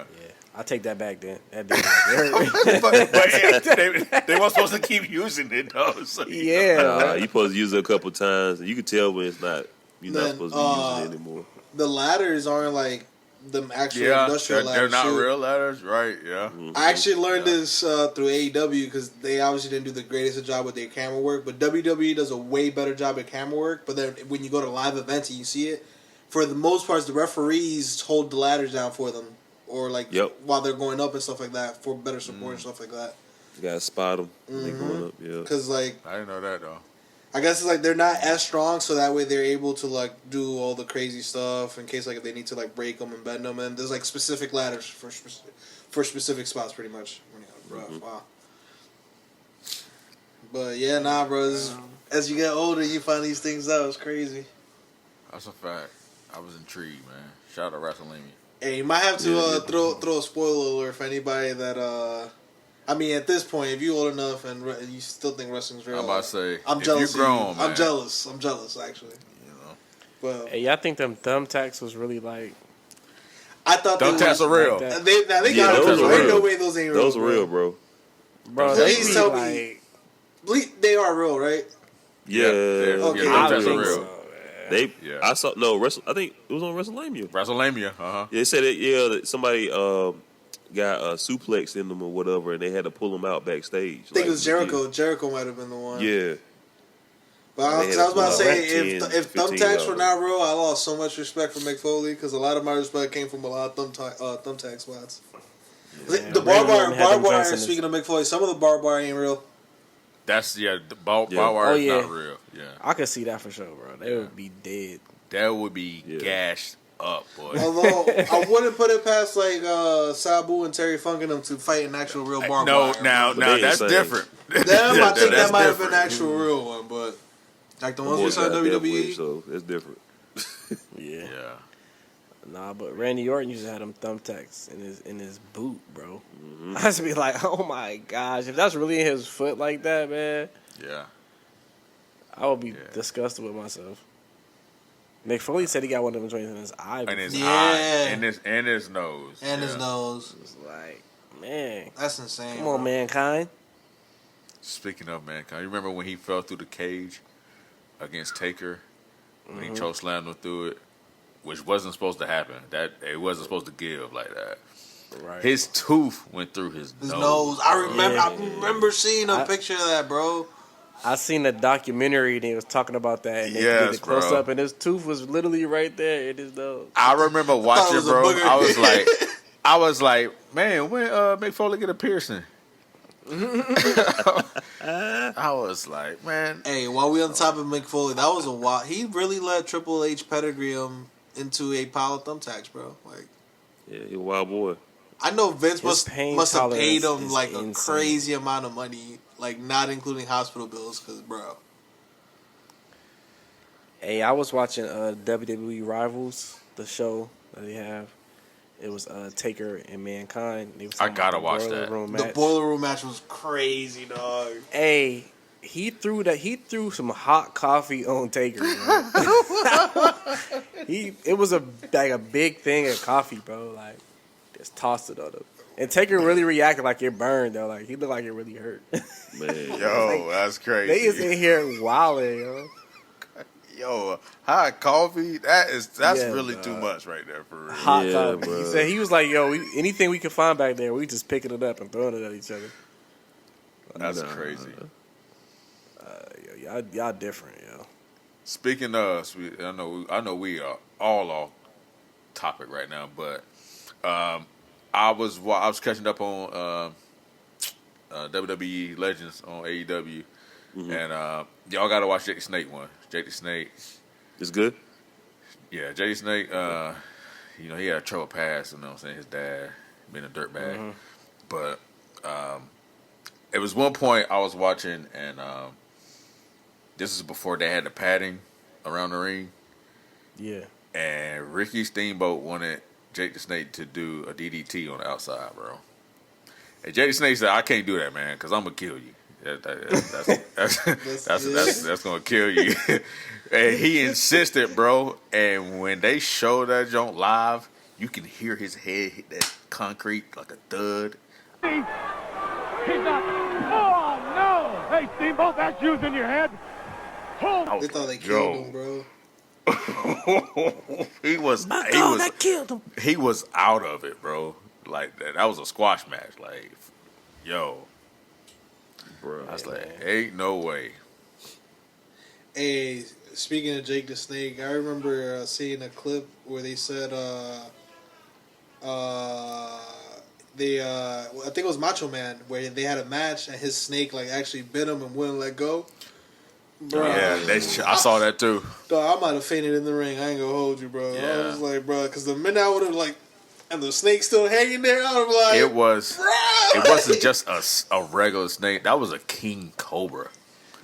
I'll take that back then. That did hurt. but they weren't supposed to keep using it though. So, Yeah. You supposed to use it a couple times. You can tell when it's not. You're not supposed to be using it anymore. The ladders aren't like the actual industrial they're ladders. not real ladders, right? Yeah. Mm-hmm. I actually learned this through AEW because they obviously didn't do the greatest job with their camera work, but WWE does a way better job at camera work. But then when you go to live events and you see it, for the most part, the referees hold the ladders down for them, or while they're going up and stuff like that for better support and stuff like that. You gotta spot them when they're going up. Yeah. Because I didn't know that though. I guess it's they're not as strong, so that way they're able to do all the crazy stuff in case if they need to break them and bend them. And there's specific ladders for specific spots, pretty much. Wow. But yeah, bro. As you get older, you find these things out. It's crazy. That's a fact. I was intrigued, man. Shout out to WrestleMania. Hey, you might have to throw a spoiler alert for anybody that. I mean, at this point, if you're old enough and you still think wrestling's real, I'm about to say, I'm jealous. You're grown, man. I'm jealous, actually. But hey, y'all think them thumbtacks was really I thought thumbtacks are real. Like they got it. Those are Ain't real. no way those ain't real. Those are real, bro. bro. Please tell me. They are real, right? Yeah. Okay. I thumbtacks think are real. so, man. I saw I think it was on WrestleMania. WrestleMania, Yeah, they said that somebody got a suplex in them or whatever, and they had to pull them out backstage. I think it was Jericho. Jericho might have been the one. Yeah. But I was about to say, if 15 thumbtacks were not real, I lost so much respect for Mick Foley because a lot of my respect came from a lot of thumbtack spots. Yeah, The barbed wire. Speaking of Mick Foley, some of the barbed wire ain't real. That's the barbed wire is not real. Yeah, I could see that for sure, bro. They would be dead. That would be gashed up, boy. Although I wouldn't put it past Sabu and Terry Funk and them to fight an actual real barbed wire. Now that's different. I think that might have been an actual real one, but the ones we saw in WWE. So it's different. Yeah. Yeah. Nah, but Randy Orton used to have them thumbtacks in his boot, bro. I used to be like, oh my gosh, if that's really in his foot like that, man, Yeah. I would be disgusted with myself. Mick Foley said he got one of them joints in his eye. And his Yeah. eye, and his nose, And his nose. It's like, man, That's insane. come on, mankind. Speaking of mankind, you remember when he fell through the cage against Taker when he choke slammed him through it, which wasn't supposed to happen. That it wasn't supposed to give like that. Right. His tooth went through his nose. I remember seeing a picture of that, bro. I seen a documentary and he was talking about that, and they Yes, did the close bro. up, and his tooth was literally right there in his nose. I remember it watching, was a bro. booger. I was like, man, when Mick Foley get a piercing? I was like, man. Hey, while we on top of Mick Foley, that was a wild. He really let Triple H pedigree him into a pile of thumbtacks, bro. Like, Yeah, he a wild boy. I know Vince His pain must have paid tolerance him is like a insane. crazy amount of money, like not including hospital bills, because bro. Hey, I was watching WWE Rivals, the show that they have. It was Taker and Mankind. They was I talking gotta about the watch Boiler that. Room The match. boiler room match was crazy, dog. Hey, he threw some hot coffee on Taker. Bro. It was a big thing of coffee, bro. Like, just tossed it on him. And Taker really reacted like it burned though. Like he looked like it really hurt. Man, Yo, that's crazy. They is in here wilding, yo. Yo, hot coffee. That's Yeah, really too much right there for real. Hot Yeah, coffee. bro. He said he was like, yo, anything we can find back there, we just picking it up and throwing it at each other. That's crazy. Yo, y'all different, yo. Speaking of, I know we are all off topic right now, but I was catching up on WWE Legends on AEW, and y'all got to watch Jake the Snake one. Jake the Snake, it's good. yeah, Jake the Snake. He had a trouble past. You know what I'm saying? His dad being a dirtbag, but it was one point I was watching, and this is before they had the padding around the ring. Yeah. And Ricky Steamboat wanted Jake the Snake to do a DDT on the outside, bro. And Jake the Snake said, "I can't do that, man, because I'm gonna kill you. That's gonna kill you." And he insisted, bro. And when they showed that joint live, you can hear his head hit that concrete like a thud. He's not. Oh, no. Hey, Steamboat, that's using your head. They thought they killed him, bro. He was killed him. He was out of it, bro. Like that was a squash match. Like, yo, Bro, I was like, ain't no way. Hey, speaking of Jake the Snake, I remember seeing a clip where they said, I think it was Macho Man, where they had a match and his snake like actually bit him and wouldn't let go. Bro, Yeah, I saw that too. dog, I might have fainted in the ring. I ain't gonna hold you, bro. I Yeah. was like, bro, because the minute I would have like, and the snake still hanging there, I was like, It wasn't just a regular snake. That was a king cobra.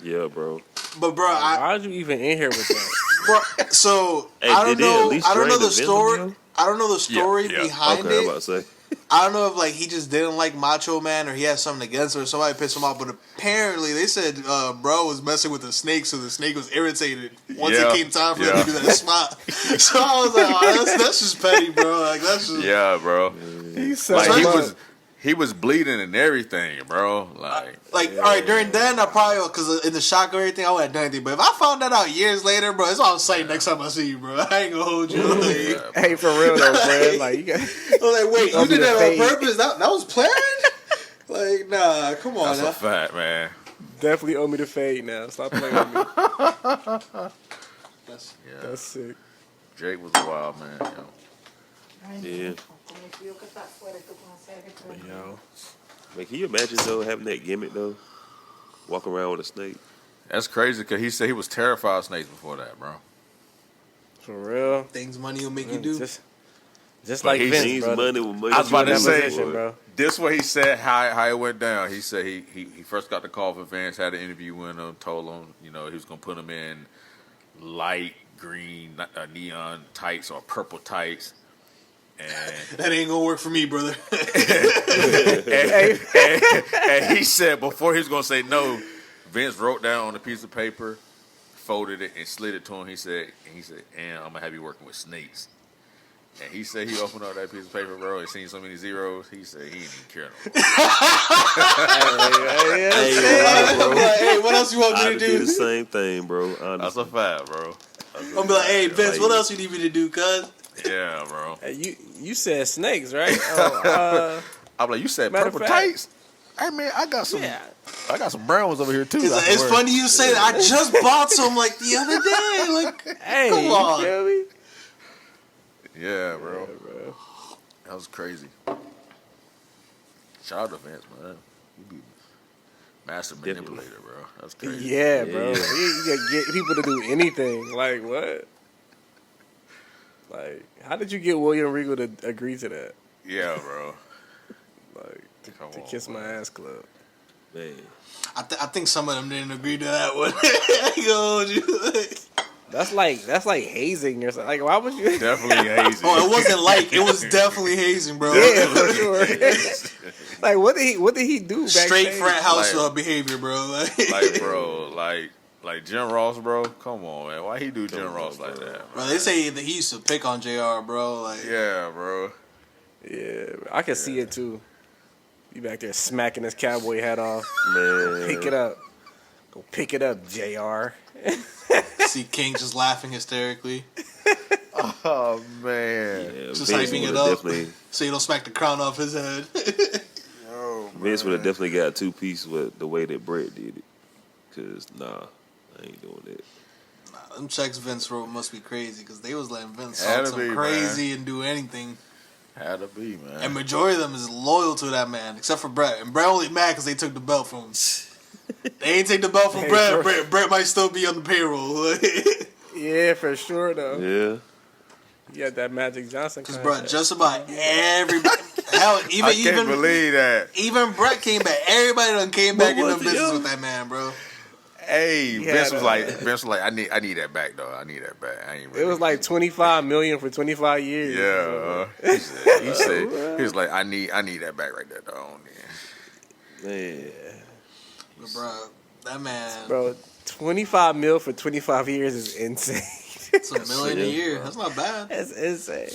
yeah, bro. but bro, Why you even in here with that? bro, so Hey, I don't did they at know. least I don't know drain the the venom, story. yo? I don't know the story Yeah. behind Okay, I'm it. about to say. I don't know if like he just didn't like Macho Man or he had something against him or somebody pissed him off. But apparently they said bro was messing with the snake, so the snake was irritated once Yeah. it came time for him to do that spot. So I was like, oh, that's just petty, bro. Like that's just Yeah, bro. He said, Like he was bleeding and everything, bro. like all right. During then, I probably because in the shock or everything, I wouldn't have done anything. But if I found that out years later, bro, that's what I'm saying. Next time I see you, bro, I ain't gonna hold you. Like, hey, for real though, friend. Like you got. I was like, wait, you Owe me did the that fade. on purpose? That was planned? Like, nah, come on That's now. a fact, man. Definitely owe me the fade now. Stop playing with me. Yeah. That's sick. Jake was a wild man, yo. Yeah. Yo. Man, can you imagine though having that gimmick though? Walking around with a snake. That's crazy because he said he was terrified of snakes before that, bro. For real. Things money will make you do. Just But like he Vince, Needs bro. money with money. I was about to that say, position, bro. this what he said how it went down. He said he first got the call for Vince, had an interview with him, told him, he was going to put him in light green neon tights or purple tights. And, That ain't gonna work for me, brother. and he said before he was going to say no, Vince wrote down on a piece of paper, folded it, and slid it to him. He said, and I'm going to have you working with snakes. And he said he opened up that piece of paper, bro, and seen so many zeros. He said he didn't even care no more. Hey, what else you want me I'd to do the do? same thing, bro. That's Honestly. a fact, bro. I'm gonna be like, hey, Vince, what else you need me to do, cuz? Yeah, bro. Hey, you said snakes, right? I'm like, you said Matter of purple fact- tights? Hey man, I got some Yeah. brown ones over here too. It's funny you say that. I just bought some like the other day. Like, Hey, come on. you feel me? Yeah, bro. That was crazy. Shout out to Vince, man. Master manipulator, bro. That's crazy. Yeah, bro. Yeah. You can get people to do anything. Like what? Like, how did you get William Regal to agree to that? Yeah, bro. Like Come to on, kiss my man. ass club. Man. I think some of them didn't agree to that one. I ain't gonna hold you. That's like hazing or something. Like, why would you? Definitely hazy. Oh, it wasn't like it was definitely hazing, bro. Yeah, for sure. Like, what did he do? Straight backstage? frat house Like- behavior, bro. Like, bro, like Jim Ross, bro. Come on, man. Why he do Jim Ross like that? Bro, they say that he used to pick on JR, bro. Like, Yeah, bro. Yeah, I can see it too. You back there smacking his cowboy hat off. Man. Pick it up. Go pick it up, JR. see King just laughing hysterically, Oh man. Yeah, just Vince hyping it would've up, definitely- so you don't smack the crown off his head. Oh, Vince would have definitely got 2 pieces with the way that Brett did it. Cause I ain't doing that. Them checks Vince wrote must be crazy because they was letting Vince Had talk to some be, crazy and do anything. Had to be, man. And majority of them is loyal to that man, except for Brett. And Brett only mad because they took the belt from him. They ain't take the belt from Hey, Brett. sure. Brett might still be on the payroll. Yeah, for sure though. Yeah. You got that Magic Johnson. Because contract. Brett, just about everybody, hell, I can't even believe that. even Brett came back. Everybody done came back in was the it, business yo? with that man, bro. Hey, He Vince had, was like, I need that back, though. I need that back. I ain't ready. It was like $25 million for 25 years. yeah. He said he was like, I need that back right there, though. Man. But bro, that man, Bro, 25 mil for 25 years is insane. it's $1 million a Yeah, year. That's not bad. That's insane.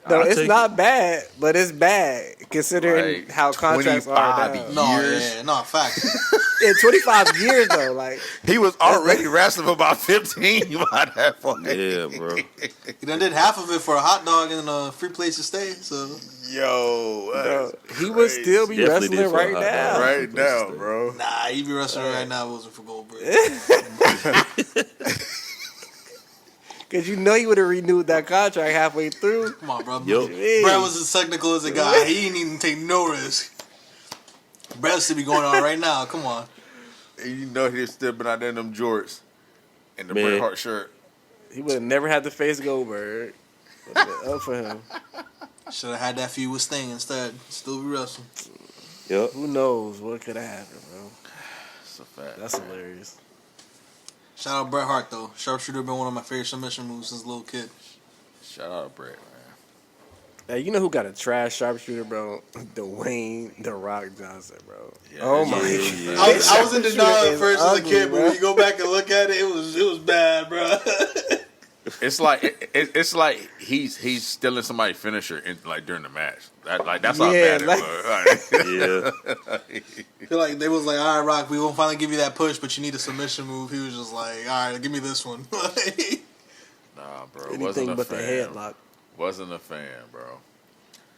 No, I'll it's take not bad, but it's bad considering Like, how contracts are 25 now. No, Years. yeah, no, facts. In 25 years though, like He was already wrestling for about 15 by that point. Yeah, bro. He done did half of it for a hot dog and a free place to stay. So Yo, bro, that's he would crazy. still be Definitely did wrestling for a right hot now. dog. right now, bro. nah, he be wrestling right now. If it wasn't for Goldberg. Cause you know he would have renewed that contract halfway through. Come on, bro. Yup. Brett was as technical as a guy. He didn't even take no risk. Brett should be going on right now. Come on. And you know he's still been out there in them jorts and the Man. Bret Hart shirt. He would have never had to face Goldberg. Would have been up for him. Should have had that feud with Sting instead. Still be wrestling. Yep. Who knows what could have happened, bro? That's a fact. That's hilarious. Shout out Bret Hart though. Sharpshooter been one of my favorite submission moves since a little kid. Shout out to Bret, man. Hey, you know who got a trash sharpshooter, bro? Dwayne The Rock Johnson, bro. Yeah, Oh my yeah, god. yeah. I was in denial at first as a Ugly, kid, but bro. when you go back and look at it, it was bad, bro. It's like it's like he's stealing somebody's finisher in, like during the match. That's how Yeah, bad it like- was. Yeah. feel like they was like, all right, Rock, we won't finally give you that push, but you need a submission move. He was just like, all right, give me this one. Nah, bro. Anything Wasn't a but the fan. headlock. Wasn't a fan, bro.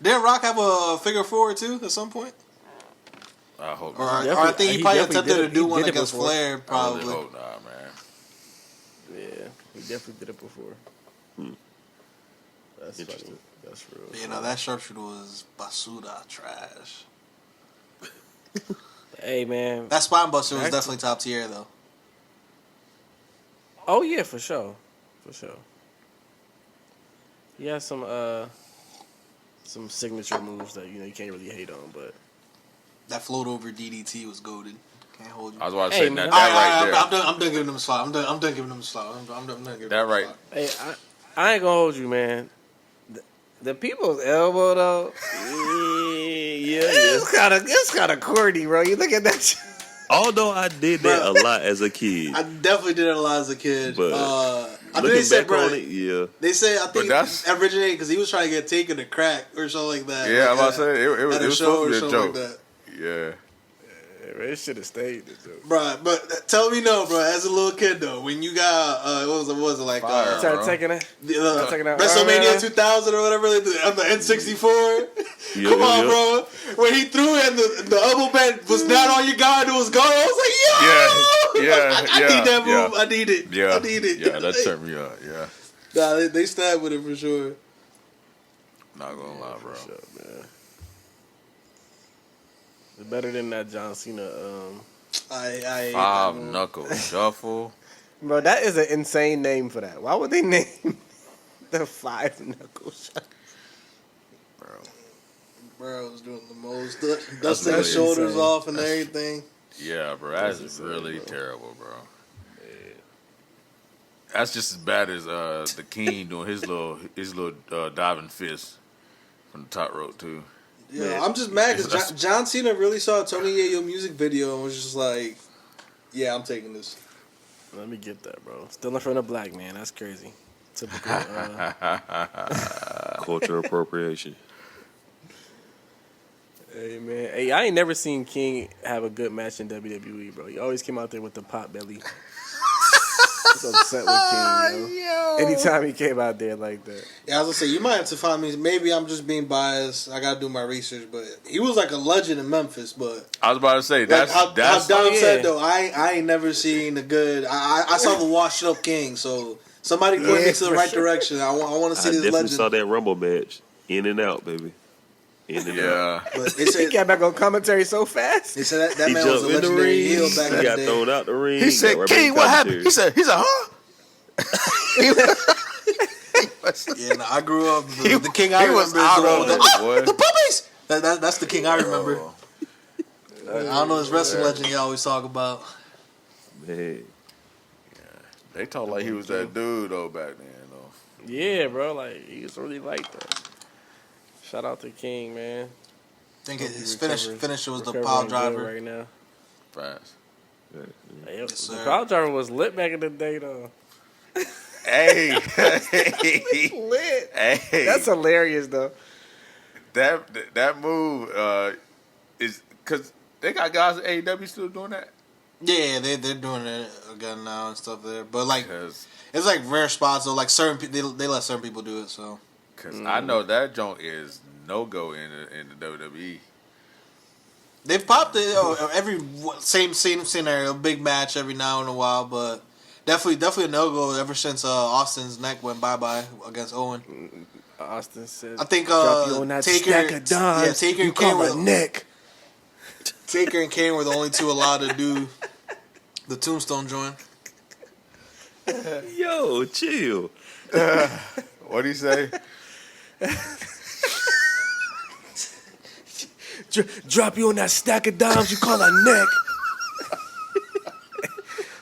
Didn't Rock have a figure four too at some point? I hope Or, not. or I think he probably definitely attempted did to it. do He one did it against before. Flair, I really probably. hope not, man. Yeah, he definitely did it before. That's Interesting. funny. That's real. But, you know, that sharpshooter was basura trash. Hey, man. That spine buster was Actually- definitely top tier, though. Oh, yeah, for sure. For sure. He has some signature moves that, you can't really hate on, but... That float over DDT was goated. Can't hold you. I was about to Hey, say man. that, All that right right, there. I'm done giving him a slot. I'm done giving him a slot. I'm done giving That him right. a slot. Hey, I ain't gonna hold you, man. The people's elbow, though, it's kind of corny, bro. You look at that shit. Although I did that a lot as a kid. I definitely did it a lot as a kid. But I think looking they said, back bro, on it, yeah. they say I think that's- it originated because he was trying to get Taker to crack or something like that. Yeah, I'm like about to say it was at a show supposed or to be a something joke. like that. Yeah. It should have stayed. This joke. Bro, but tell me no, bro. As a little kid though, when you got what was it like? Fire. Start bro. taking it. Taking that WrestleMania arm 2000 or whatever on the N64. Yeah, Come on, yeah. bro. When he threw it and the elbow band was not on your guard, it was gone. I was like, yo, I need that move. yeah. I need it. Yeah. I need it. Yeah, that turned me on. Yeah. Nah, they stabbed with it for sure. Not gonna lie, bro. Shut up, man. It's better than that John Cena I hate that Five move. knuckle shuffle. Bro, that is an insane name for that. Why would they name the 5 knuckle shot? Bro was doing the most. Dusting really his shoulders insane. off and everything. Yeah, bro, that's really terrible, bro. That's just as bad as the King doing his little diving fist from the top rope too. Yeah, Man. I'm just mad because John Cena really saw Tony Yayo music video and was just like, "Yeah, I'm taking this." Let me get that, bro. Still in front of black man. That's crazy. Typical. Culture appropriation. Hey, man. Hey, I ain't never seen King have a good match in WWE, bro. He always came out there with the pot belly. I was upset with King, yo. Anytime he came out there like that. Yeah, I was gonna say you might have to find me. Maybe I'm just being biased. I gotta do my research, but he was like a legend in Memphis. But I was about to say like that's how Dom yeah. said though, I ain't never seen a good. I saw the washed up King, so somebody point me to the right direction. I want to see I this definitely legend. saw that Rumble match. In and out, baby. In and out. yeah. But they He said got back on commentary so fast. they said that He man was a jumped in the legendary ring. heel back in He the got day. thrown out the ring. He said, got right back "King, in what commentary. happened?" He said, "Huh?" Yeah, no, I grew up. The King I he was remember out is of the, it, boy. the puppies. That's the King I remember. I don't know this wrestling legend you always talk about. Man. They talk like he was that dude though back then though. Yeah, bro. Like, he was really like that. Shout out to King, man. I think Hope his he finisher was the recovering pile good driver. right now. Fast. Hey, Yes, the sir. pile driver was lit back in the day, though. Hey, Lit. hey. That's hilarious, though. that move is because they got guys at AEW still doing that. Yeah, they're doing it again now and stuff there. But like, Because it's like rare spots. So like certain they let certain people do it. So I know that joint is no go in the WWE. they've popped it every same scenario, big match every now and a while. But definitely a no go ever since Austin's neck went bye against Owen. Austin said, I think drop you on that Taker, stack of dimes. yeah, Taker you and Kane call were my neck. Taker and Kane were the only two allowed to do the tombstone joint. Yo, chill. What'd he say? Drop you on that stack of dimes. You call my neck.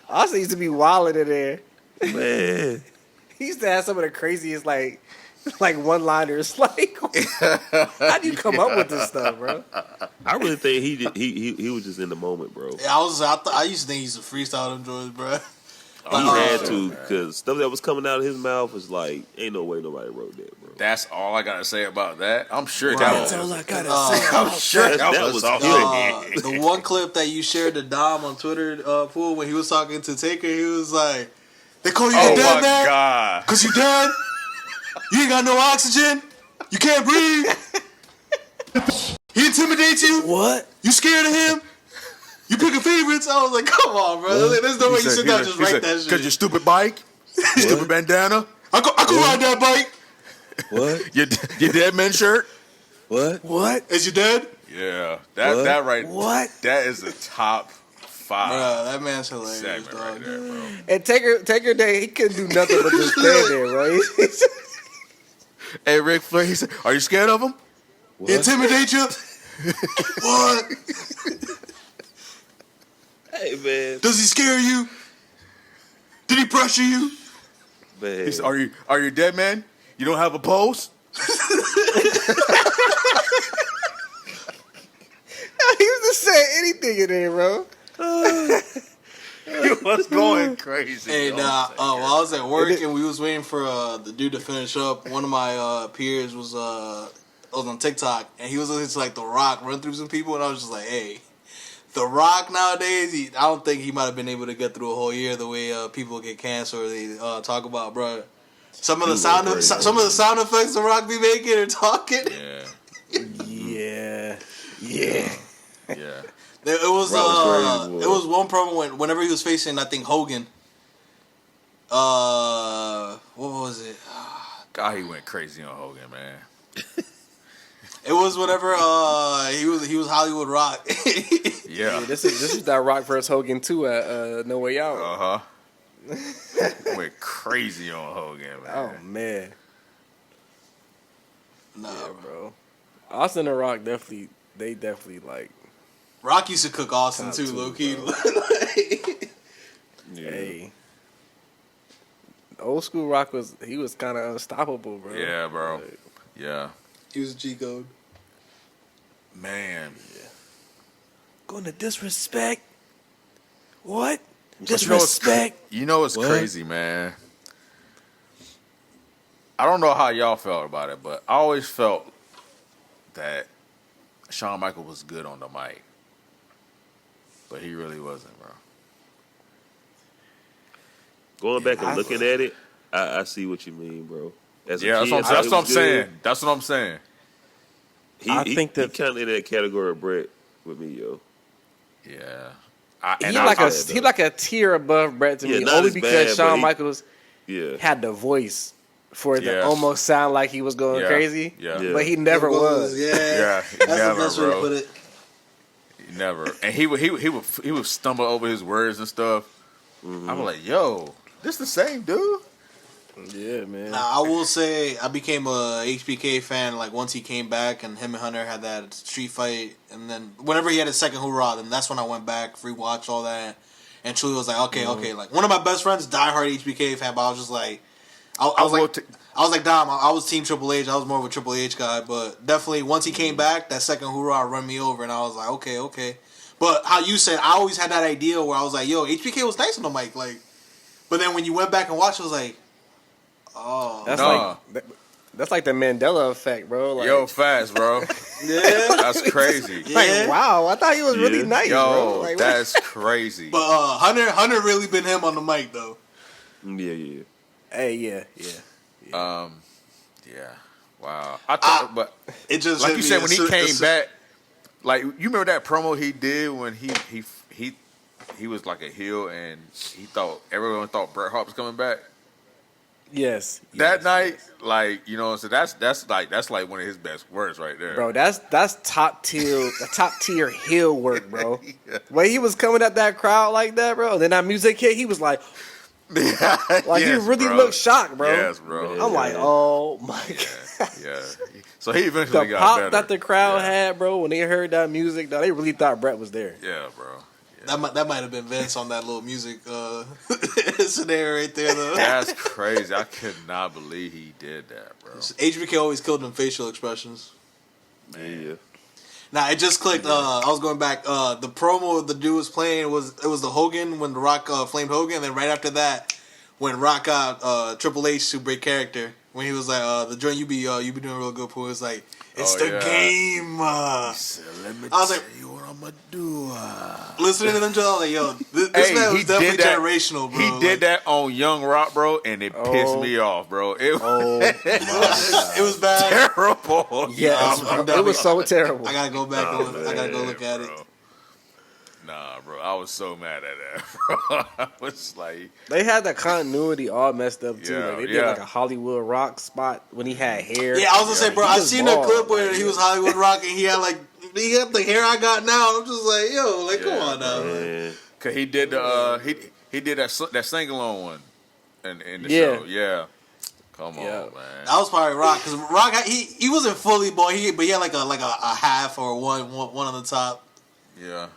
Austin used to be wilding in there. Man. He used to have some of the craziest like one-liners. Like, how do you come up with this stuff, bro? I really think he was just in the moment, bro. Yeah, I used to think he used to freestyle them joints, bro. He had to, because stuff that was coming out of his mouth was like, ain't no way nobody wrote that, bro. That's all I gotta say about that. I'm sure That's that all was. I gotta say. I'm sure that That was was awesome. good. The one clip that you shared to Dom on Twitter, Pool, when he was talking to Taker, he was like, "They call you Oh dead my man god! because you dead. You ain't got no oxygen. You can't breathe. He intimidates you. What? You scared of him? You picking favorites?" I was like, "Come on, bro. There's no way you sit down and just write that shit." Because your stupid bike, stupid bandana, I could ride that bike. What? your dead man shirt. What? Is you dead? Yeah, What? that right. What? That is the top 5 Bruh, that man's hilarious, segment dog. right there, bro. And Taker Day, he couldn't do nothing but just stand there, bro. Hey, Ric Flair, he said, "Are you scared of him?" He intimidate you? What? Hey, man. Does he scare you? Did he pressure you? Man. He said, "Are you a dead man? You don't have a pulse?" He was just saying anything in there, bro. He was going crazy. Hey, yo. while I was at work and we was waiting for the dude to finish up, one of my peers was on TikTok, and he was listening to like The Rock run through some people, and I was just like, "Hey, The Rock nowadays, I don't think he might have been able to get through a whole year the way people get cancer or they talk about, bro. Some of the sound effects The Rock be making or talking. Yeah, Yeah. It was Rock was crazy, boy. it was one promo whenever he was facing, I think, Hogan. What was it? God, he went crazy on Hogan, man. It was whatever. He was Hollywood Rock. Yeah. This is that Rock versus Hogan too at No Way Out. Went crazy on Hogan, man. Oh man, Nah, yeah, bro. Austin and Rock definitely like. Rock used to cook Austin Top too, two, low key. Yeah. Hey, old school Rock was kind of unstoppable, bro. Yeah, bro. Like, Yeah. He was a G code. Man. going to disrespect. What? But You know what's What? crazy, man? I don't know how y'all felt about it, but I always felt that Shawn Michaels was good on the mic. But he really wasn't, bro. Going back and looking at it, I see what you mean, bro. As a Yeah, kid, that's what I'm good. saying. That's what I'm saying. I think that- he kind of in that category of Brett with me, yo. Yeah. He like a tier above Brett to Yeah, me, not only as because bad, but Shawn he- Michaels Yeah. had the voice for it to Yes. almost sound like he was going Yeah. crazy. Yeah. Yeah. But he never was. Yeah, Yeah, that's never, the best way to bro. put it. Never. And he would stumble over his words and stuff. I was like, yo, this the same dude? Yeah, man. Now, I will say I became a HBK fan like once he came back and him and Hunter had that street fight, and then whenever he had his second hoorah, then that's when I went back, rewatched all that, and truly was like, okay. Like one of my best friends, diehard HBK fan, but I was just like, I was like, Dom, I was Team Triple H. I was more of a Triple H guy, but definitely once he came back, that second hoorah run me over, and I was like, okay. But how you said, I always had that idea where I was like, yo, HBK was nice on the mic, like, but then when you went back and watched, it was like, oh, That's like the Mandela effect, bro. Like, Yo, fast, bro. yeah. That's crazy. like wow, I thought he was really Yeah. nice, bro. Yo, Like, what? that's crazy. But Hunter really been him on the mic though. Yeah. Hey, yeah. Yeah. Wow. But It just like hit you me said, when he as- came as- back, like you remember that promo he did when he was like a heel and everyone thought Bret Hart was coming back. Yes. That night, like, you know, so that's like one of his best words right there. Bro, that's top tier heel work, bro. Yeah. When he was coming at that crowd like that, bro, then that music hit, he was like he Yes, really bro. looked shocked, bro. Yes, bro. I'm like, oh my god. Yeah. So he eventually The got pop better. that the crowd Yeah. had, bro, when they heard that music, though, they really thought Brett was there. Yeah, bro. that might have been Vince on that little music scenario right there though. That's crazy. I could not believe he did that, bro. HBK always killed them facial expressions. Yeah. Nah, it just clicked. I was going back. The promo the dude was playing was the Hogan when The Rock flamed Hogan, and then right after that, when Rock got Triple H to break character, when he was like, "The joint you be doing real good." Pooh was like, "It's the game." Let me I was like, tell you what I'm gonna do. listening to them, just I was like, "Yo, this man was definitely generational, bro." He did that on Young Rock, bro, and it pissed me off, bro. It was It was bad. terrible. Yes, I'm it was so terrible. I gotta go back. I gotta go look at it. bro. Nah, bro, I was so mad at that, bro. I was like, They had the continuity all messed up too. Yeah, Like, they did yeah. like a Hollywood Rock spot when he had hair. Yeah, I was gonna say, bro. He I was seen bald, that clip where like, he was Hollywood Rock and he had the hair I got now. I'm just like, yo, like, come on now. Man. cause he did the he did that sing along one in the Yeah. show. Yeah, come on, Yeah. man. That was probably Rock because Rock he wasn't fully bald. But he had like a half or one on the top. Yeah,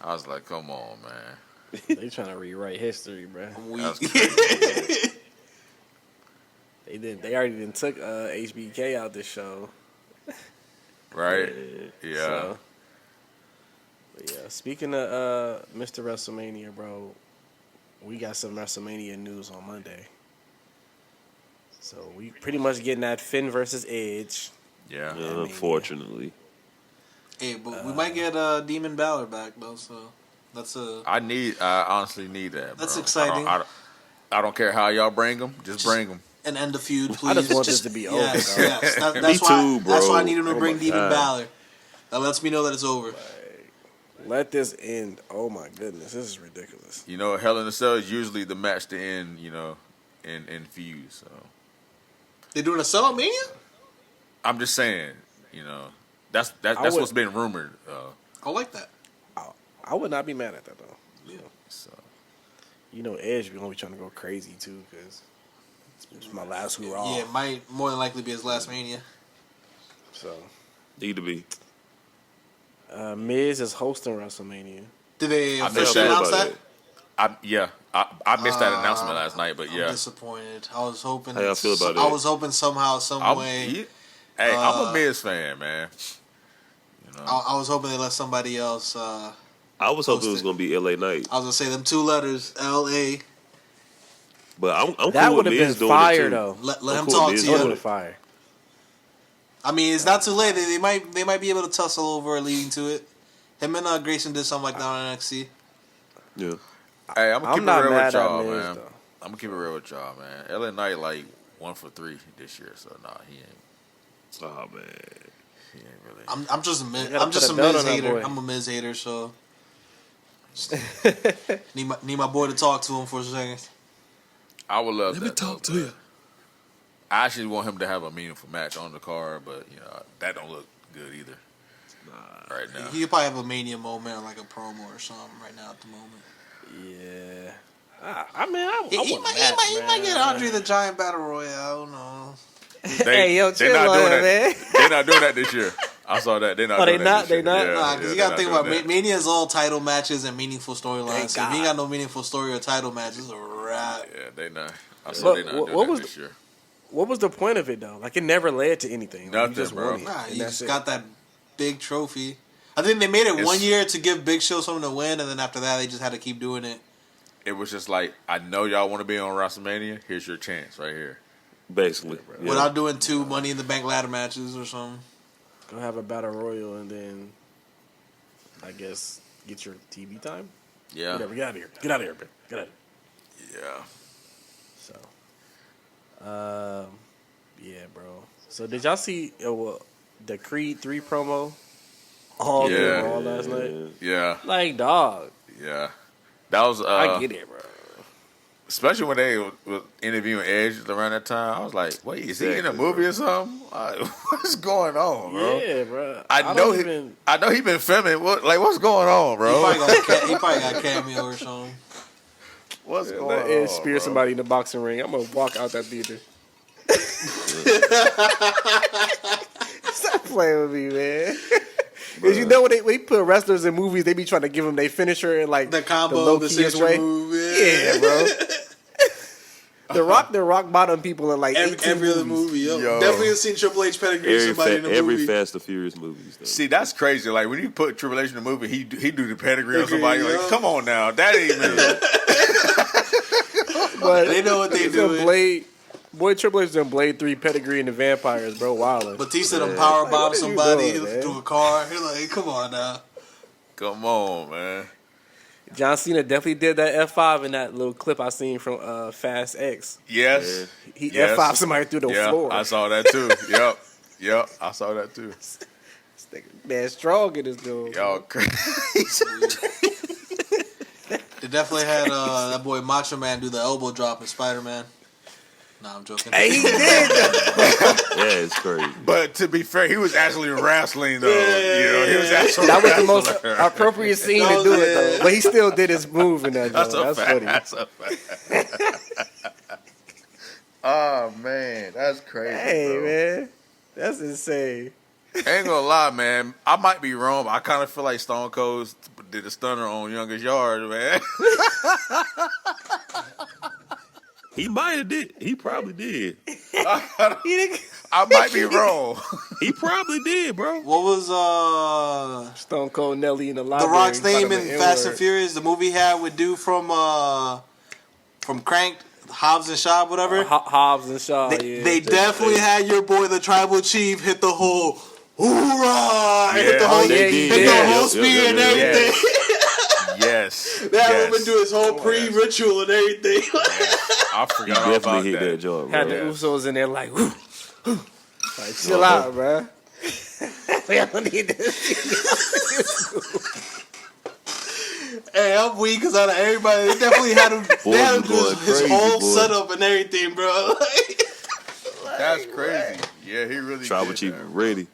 I was like, come on, man. They trying to rewrite history, bro. That's They did. They already done took HBK out this show. Right? Yeah. So, but yeah. Speaking of Mr. WrestleMania, bro, we got some WrestleMania news on Monday. So we pretty much getting that Finn versus Edge. Yeah. Unfortunately. Hey, but we might get Demon Balor back though, so that's a. I honestly need that. That's bro. exciting. I don't care how y'all bring them. Just bring them. And end the feud, please. I just want this to be over, Yes, dog. yes. That's Me why. too, bro. That's why I need him to Oh bring my Demon God. Balor. That lets me know that it's over. Let this end. Oh my goodness, this is ridiculous. You know, Hell in a Cell is usually the match to end. You know, in feuds. So They doing a Cell Mania? I'm just saying, that's what's been rumored. I like that. I would not be mad at that though. Yeah. So Edge be gonna be trying to go crazy too because it's my last hurrah. Yeah, it might more than likely be his last Mania. So Need to be. Miz is hosting WrestleMania. Did they I officially feel announce about that? I missed that announcement last night, but I'm yeah. disappointed. I was hoping. How y'all feel about I it? was hoping somehow, some way. Hey, I'm a Miz fan, man. I was hoping they let somebody else. I was hoping it was going to be LA Knight. I was gonna say them 2 letters, L.A. But I'm That cool would with have Miz been doing fire it too. though. Let I'm him cool talk with to Miz That would you. have fire. I mean, it's not too late. They might be able to tussle over leading to it. Him and Grayson did something like that on NXT. Yeah. Hey, I'm gonna I'm keep it not real mad with at y'all, Miz, man. though. I'm gonna keep it real with y'all, man. LA Knight like 1 for 3 this year, so nah, he ain't. Oh, man. He ain't really. I'm just a Miz. gotta I'm just put a a belt Miz on that hater. boy. I'm a Miz hater, so need my boy to talk to him for a second. I would love Let that. me talk though, to but you. I actually want him to have a meaningful match on the card, but that don't look good either. Right now. He could probably have a Mania moment or like a promo or something right now at the moment. Yeah. I mean, I He wasn't might mad, get man. Andre the Giant Battle Royale. I don't know. Hey, yo, they're chill not on doing him, that. man. They're not doing that this year. I saw that. They're not. Oh, doing they that not? this They year. not? Yeah, Nah, because you they're gotta think not about doing that. Mania is all title matches and meaningful storylines. Thank So if you ain't God. got no meaningful story or title matches, it's a wrap. Yeah, they not. I saw they not What doing was that this year. What was the point of it though? Like it never led to anything. Like, Nothing, you just bro. won it, Nah, and you that's just it. got that big trophy. I think they made it It's- 1 year to give Big Show something to win, and then after that, they just had to keep doing it. It was just like, I know y'all want to be on WrestleMania. Here's your chance right here. Basically. Yeah. Without doing 2 Money in the Bank ladder matches or something. Go have a battle royal and then, I guess, get your TV time. Yeah. Whatever. Get out of here. Get out of here, man. Get out of here. Yeah. So, yeah, bro. So did y'all see the Creed 3 promo? All Yeah. day Raw last night. Yeah. Like, dog. Yeah. That was. I get it, bro. Especially when they were interviewing Edge around that time, I was like, "Wait, is he in a Exactly, movie bro. or something? Like, what's going on, bro?" Yeah, bro. I know he been filming. What's going on, He bro? probably got a cameo or something. What's going Let on? Edge spear bro? somebody in the boxing ring. I'm gonna walk out that theater. Stop playing with me, man. Because you know when they put wrestlers in movies, they be trying to give them their finisher in like The combo, low the keyest signature way. move. Yeah, bro. the rock bottom people in like 18 Every other movies. movie, yo. Yo. Definitely have seen Triple H pedigree somebody in a Every movie. Fast and Furious movies, though. See, that's crazy. Like when you put Triple H in a movie, he do the pedigree on Pedigree, somebody. yeah. Like, come on now, that ain't me. But They know what they it's a doing. Blade. Boy, Triple H done Blade 3 pedigree and the vampires, bro. Wilder. Batista done power Like, bomb what are you somebody doing, man? through a car. You're like, come on now. Come on, man. John Cena definitely did that F5 in that little clip I seen from Fast X. Yes. He Yes. F5 somebody through the Yeah, floor. I saw that too. Yep, I saw that too. Man, strong in this dude. Y'all crazy. They definitely had that boy Macho Man do the elbow drop in Spider-Man. Nah, I'm joking. Hey, he did. Yeah, it's crazy. But to be fair, he was actually wrestling though. Yeah. He was actually That was the most wrestling. appropriate scene to do it though. But he still did his move in that That's joint. a That's fact. funny. That's a fact. Oh man, that's crazy. Hey bro. man, that's insane. Ain't gonna lie, man. I might be wrong, but I kind of feel like Stone Cold did a stunner on Youngest Yard, man. He might have did. He probably did. I might be wrong. He probably did, bro. What was Stone Cold Nelly in the The library. Rock's called name him in an Fast and N-word. Furious? The movie he had with dude from Cranked, Hobbs and Shaw, whatever. Hobbs and Shaw. They definitely had your boy, the Tribal Chief, hit the whole hoorah, hit the Yeah. whole, Oh, yeah, hit he the did. whole Yep, spear yep, and yep, yep. everything. Yes. They had yes. him do his whole pre-ritual and everything. I He forgot all about definitely hit that that. job, Had the bro. Usos in there like, whoo, whoo. Like chill out, bro. We don't need this. Hey, I'm weak because out of everybody, they definitely had him. Boy, They had him you do going his crazy, whole boy. setup and everything, bro. That's crazy. Yeah, he really Tribal did Chief that, bro. ready.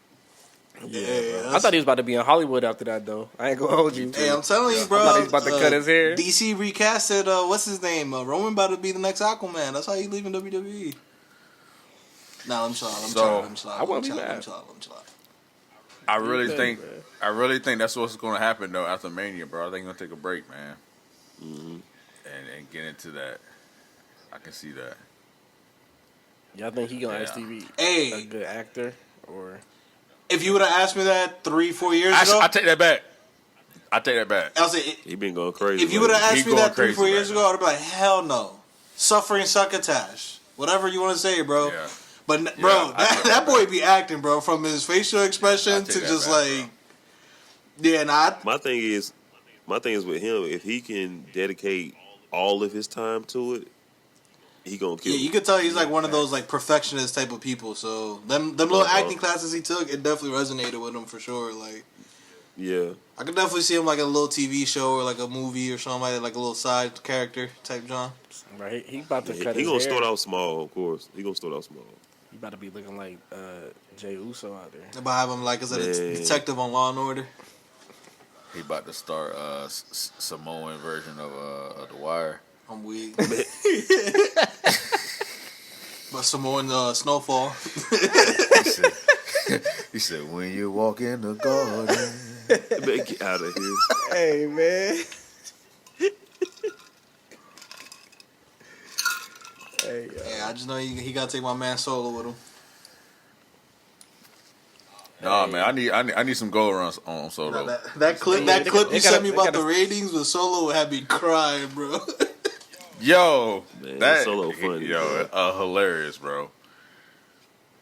Yeah, I thought he was about to be in Hollywood after that, though. I ain't gonna hold you. Hey, I'm telling you, bro. I thought he was about to cut his hair. DC recasted, what's his name? Roman about to be the next Aquaman. That's how he leaving WWE. Nah, let me chill out. I wouldn't be mad. I really good, think, man. I really think that's what's going to happen though after Mania, bro. I think he's gonna take a break, man, and get into that. I can see that. Y'all think he gonna Yeah. actually be Hey. a good actor, or If you would have asked me that 3-4 years ago, I take that back. I take that back. I'll say, He been going crazy. if you would have He asked me going that 3-4 crazy years right ago, I would have been like, hell no. Suffering succotash. Whatever you want to say, bro. Yeah. But, bro, I take that boy be acting, bro, from his facial expression I to take that just back, like, yeah, nah. My thing is with him, if he can dedicate all of his time to it, he gonna kill. Yeah, you it. could tell he's like one of those like perfectionist type of people. So them little acting classes he took, it definitely resonated with him for sure. Like, Yeah, I could definitely see him like in a little TV show or like a movie or something like that, like a little side character type John. right? He about to cut he his gonna hair. start out small, of course. He gonna start out small. He about to be looking like Jay Uso out there. About have him like as a Man. detective on Law and Order. He about to start Samoan version of The Wire. I'm weak. But Samoan Snowfall. He said, "When you walk in the garden." Man, get out of here. Hey man. Hey, Yeah, I just know he got to take my man Solo with him. Nah, man, I need some goal runs on Solo. Nah, that clip they you gotta- sent me they about gotta- the ratings with Solo had me crying, bro. Yo, Man, that Solo funny, Yo, hilarious, bro.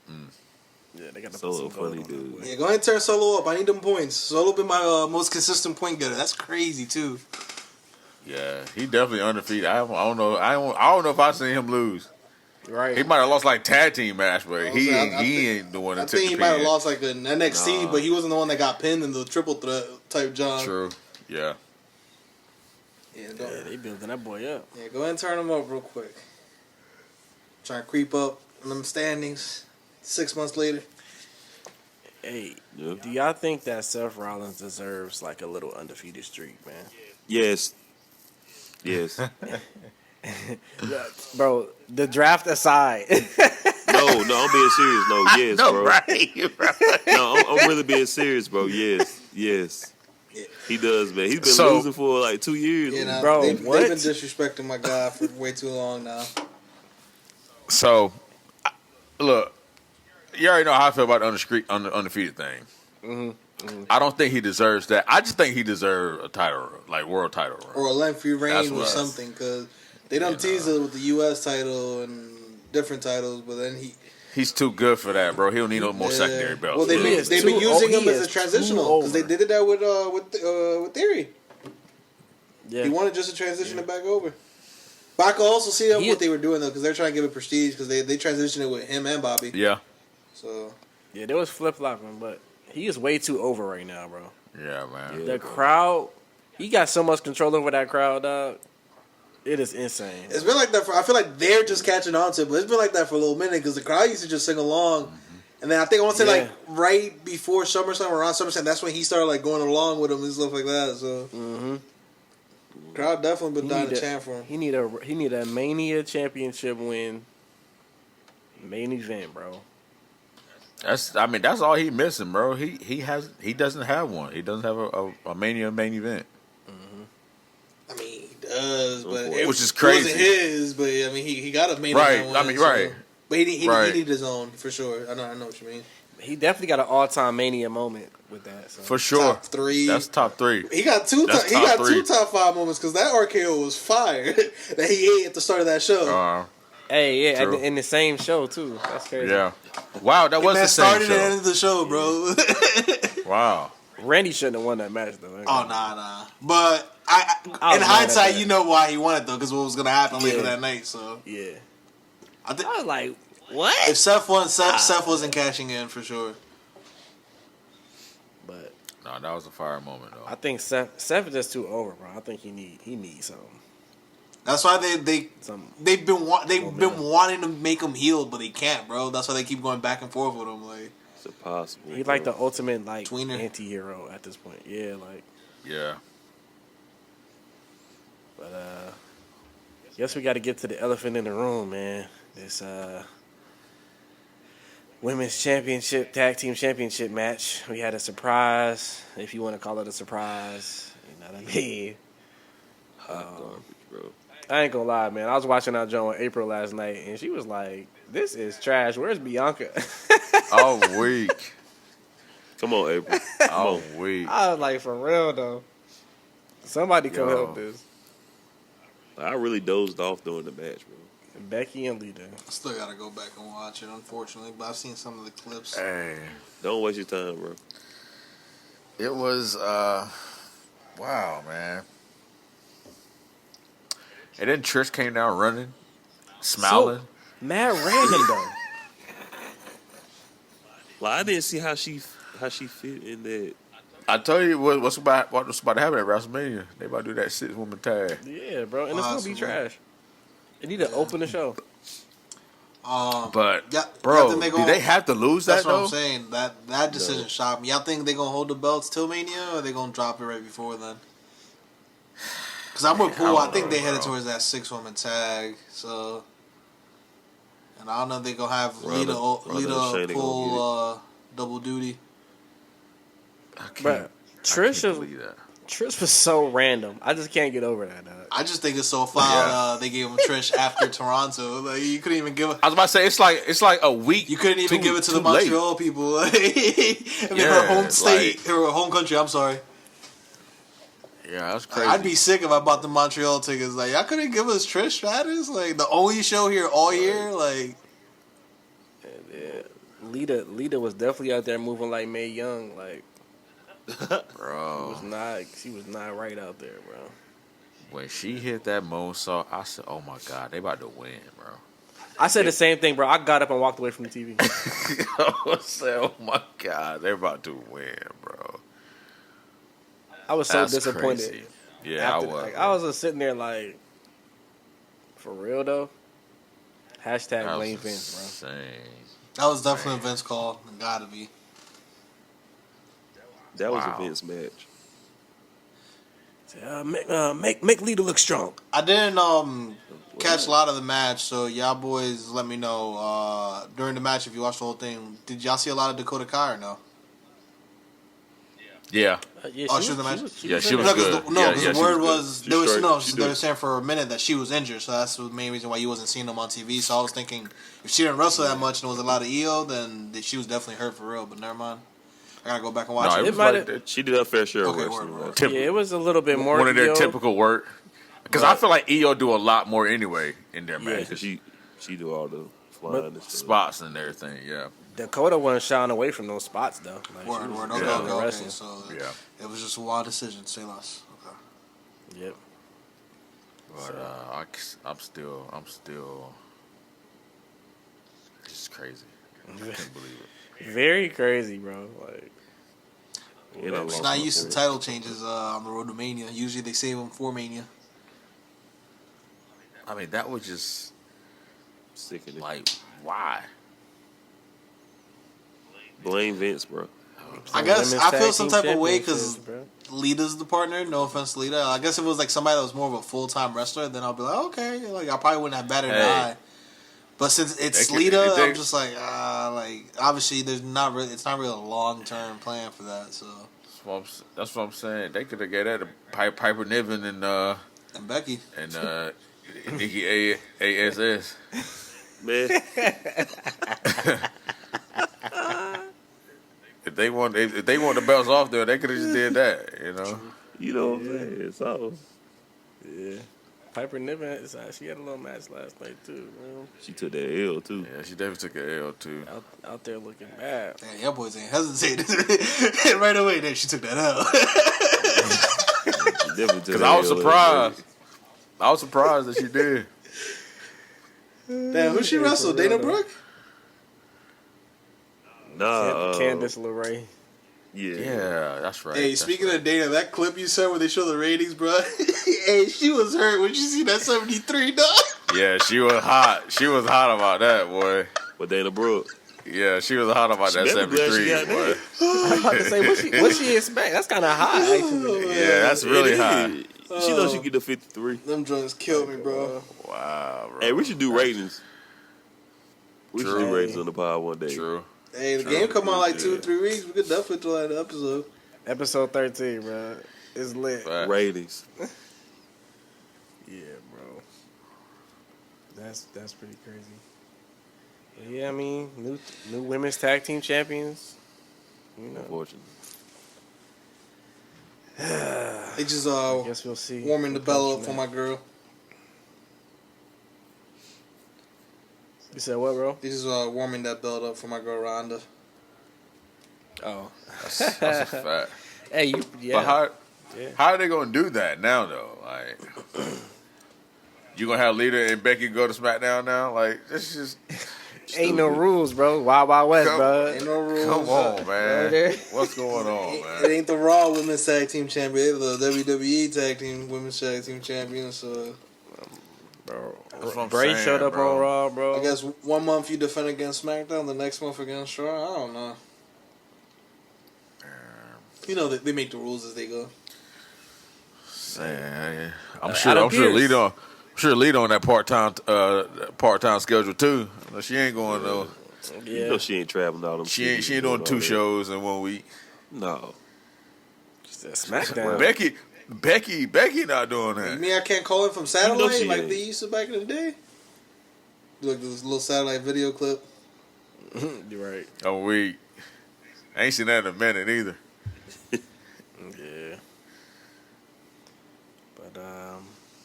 yeah, they got to Solo put some gold funny on dude. that boy. Yeah, go ahead and turn Solo up. I need them points. Solo been my most consistent point getter. That's crazy too. Yeah, he definitely undefeated. I don't know. I don't know if I seen him lose. Right. He might have lost like tag team match, but he I ain't the one I that took think the he might have pin. lost like an NXT, but he wasn't the one that got pinned in the triple threat type John. True. Yeah. Yeah, Yeah, they building that boy up. go ahead and turn him up real quick. Trying to creep up in them standings 6 months later. Hey, Yeah. do y'all think that Seth Rollins deserves like a little undefeated streak, man? Yes. Yes. Bro, the draft aside. No, I'm being serious. No, yes, bro. Right. No, I'm really being serious, bro. Yes. He does, man. He's been So- losing for like 2 years. Yeah, man. nah, Bro, they've what? been disrespecting my guy for way too long now. So, look, you already know how I feel about the undefeated thing. I don't think he deserves that. I just think he deserves a title, like world title run. Or a lengthy That's reign or what- something, because they don't tease it with the U.S. title and different titles, but then He's too good for that, bro. He don't need no more secondary belts. Well, they've He been, is they've been too- using he him as is a transitional too because they over. did that with Theory. Yeah. He wanted just to transition it back over. But I can also see what they were doing though, because they're trying to give it prestige because they transitioned it with him and Bobby. Yeah. So Yeah, there was flip flopping, but he is way too over right now, bro. Yeah, man. The crowd, he got so much control over that crowd, dog. It is insane. it's been like that for. I feel like they're just catching on to it, but it's been like that for a little minute because the crowd used to just sing along. And then I think I want to say like right before SummerSlam or around SummerSlam, that's when he started like going along with him and stuff like that. So crowd definitely been dying to chant for him. He need a Mania championship win. Main event, bro. That's all he missing, bro. He doesn't have one. He doesn't have a Mania main event. I mean, he does, but Which is it wasn't crazy. his. But I mean, he got a main Right, event one, I mean, right. But he Right. needed his own for sure. I know what you mean. He definitely got an all-time Mania moment with that. So. For sure. Top three. That's top three. He got two. That's He top got three. two top 5 moments because that RKO was fire that he ate at the start of that show. Hey, yeah, True. in the same show too. That's crazy. Yeah. Wow, that was Man the same started and show. ended the show, bro. Wow. Randy shouldn't have won that match though. Oh nah. But I in was mad at hindsight, that. you know why he won it though, because what was gonna happen later Yeah. that night. So Yeah. I think I was like, what? if Seth won, Seth wasn't cashing in for sure. But No, that was a fire moment though. I think Seth is just too over, bro. I think he needs something. That's why they've been wanting to make him heel, but they can't, bro. That's why they keep going back and forth with him. Like It's impossible. He's like the ultimate like Tweener. anti-hero at this point. Yeah, like. Yeah. But guess we got to get to the elephant in the room, man. This women's championship, tag team championship match. We had a surprise, if you want to call it a surprise. You know what I mean? Garbage, bro. I ain't gonna lie, man. I was watching that Joe with April last night, and she was like, "This is trash. Where's Bianca?" I'm weak. Come on, April. Come on. I'm weak. I was like, for real though. Somebody come Yo. help this. I really dozed off during the match, bro. Becky and Lita. I still gotta go back and watch it, unfortunately. But I've seen some of the clips. Hey, Don't waste your time, bro. it was wow, man. And then Trish came down running, smiling. Mad random though. Like I didn't see how she fit in that. I tell you what's about to happen at WrestleMania. They about to do that 6-woman tag. Yeah, bro, and it's gonna be Possibly. trash. They need to open the show. But Yeah, bro, think they do gonna- they have to lose that That's what though? I'm saying. That decision shocked me. Y'all think they gonna hold the belts till Mania, or they gonna drop it right before then? Because I'm with Poole. I think they headed bro. towards that 6-woman tag. So, and I don't know if they gonna have Lita Shayna pull double duty. I Bruh, can't Trish believe that. was so random. I just can't get over that, dog. I just think it's so foul. They gave him Trish after Toronto. Like you couldn't even give it. I was about to say it's like a week. You couldn't even give it to the too late. Montreal people. In Yeah, her home state, like- her home country. I'm sorry. Yeah, that's crazy. I'd be sick if I bought the Montreal tickets. Like, y'all couldn't give us Trish Stratus? Like, the only show here all year? Like, Lita was definitely out there moving like Mae Young. Like bro. she was not right out there, bro. When she hit that moonsault, I said, "Oh my god, they about to win, bro." I said the same thing, bro. I got up and walked away from the TV. I said, "Oh my god, they're about to win, bro." I was so That's disappointed. crazy. Yeah, after, I was. Like, I was just sitting there like, for real though. Hashtag That blame was Vince, bro. insane. that was definitely a Vince call. Gotta be. That was Wow. a Vince match. Make Lita look strong. I didn't catch a lot of the match, so y'all boys let me know during the match if you watched the whole thing. Did y'all see a lot of Dakota Kai or no? Yeah, Yeah, Oh, she was in the match? Yeah, she in was there. good. Because Yeah, the she word was was good. they were She no, straight. they were saying for a minute that she was injured, so that's the main reason why you wasn't seeing them on TV. So I was thinking if she didn't wrestle that much and it was a lot of EO, then she was definitely hurt for real. But never mind, I gotta go back and watch no, it. it was might like have- that She did her fair share of Okay, wrestling. word. right? tip- Yeah, it was a little bit more. one of their EO. typical work. Because I feel like EO do a lot more anyway in their Yeah, matches, because she do all the flying and stuff. spots and everything. Yeah, Dakota wasn't shying away from those spots though. Like, she Word, was word. really Okay, good okay. wrestling. So yeah. it was just a wild decision. Say less. Okay. Yep. But I'm still, it's crazy. I can't believe it. Very crazy, bro. Like, And I She's lost not my used to point. title changes on the road to Mania. Usually they save them for Mania. I mean, that was just Sickening. like, why? Blame Vince, bro. I guess women's I tag feel some team type of way because championships, bro. Lita's the partner. No offense to Lita. I guess if it was like somebody that was more of a full-time wrestler, then I'll be like, okay, like I probably wouldn't have batted an Hey. eye. But since it's They could- Lita, they- I'm just like obviously there's not really. It's not really a long-term plan for that. So That's what I'm saying. They could have got that to Piper Niven and Becky, Nikki ASS. Man, If they want the belts off there, they could have just did that. You know. you know what I'm saying? So Yeah. Piper Niven, she had a little match last night too, man. she took that L too. Yeah, she definitely took an L too. Out there looking bad. damn, y'all boys ain't hesitated right away. Then she took that out. She definitely took Because that I was L. surprised. I was surprised that she did. Damn, who she wrestled? Dana Brooke? Nah, Candice LeRae. Yeah, that's right. Hey, speaking of Dana, that clip you said where they show the ratings, bro. Hey, she was hurt when you see that 73, dog. Yeah, she was hot. She was hot about that, boy. With Dana Brooke. Yeah, she was hot about that better be glad 73, she got boy. I'm about to say, what she expect? That's kind of high, actually. Yeah, that's really It high. is. She knows she get the 53. Them drugs killed me, bro. Wow, bro. Hey, we should do ratings. We should True. do ratings on the pod one day. True. Hey, the game come out like 2 or 3 weeks. We could definitely do that episode. Episode 13, bro. It's lit. Fact. Ratings. Yeah, bro. That's pretty crazy. But yeah, I mean, new women's tag team champions. You know, Unfortunately. They just I guess we'll see. warming the bell up for my girl. You said what, bro? They just warming that belt up for my girl Rhonda. Oh, That's a fact. hey, yeah. But Yeah. how are they gonna do that now though? Like, you gonna have Lita and Becky go to SmackDown now? Like, this is Ain't no rules, bro. Wild Wild West, bro. Ain't no rules. come on, man. Right. What's going on, It man? ain't the Raw Women's Tag Team Champion. It's the WWE Tag Team Women's Tag Team Champion. So Bro, That's what I'm Bray saying, showed up bro. on Raw, bro. I guess 1 month you defend against SmackDown, the next month against Raw. I don't know. You know they make the rules as they go. Man, I'm Adam sure Pearce. Lita on that part-time schedule too. No, she ain't going though. You Yeah, know she ain't traveling all them. She ain't cities doing and 2 all that. shows in 1 week. No. SmackDown. Becky not doing You that. mean I can't call in from satellite she like ain't. they used to back in the day? Do like this little satellite video clip. You're right. A week. I ain't seen that in a minute either. Yeah. But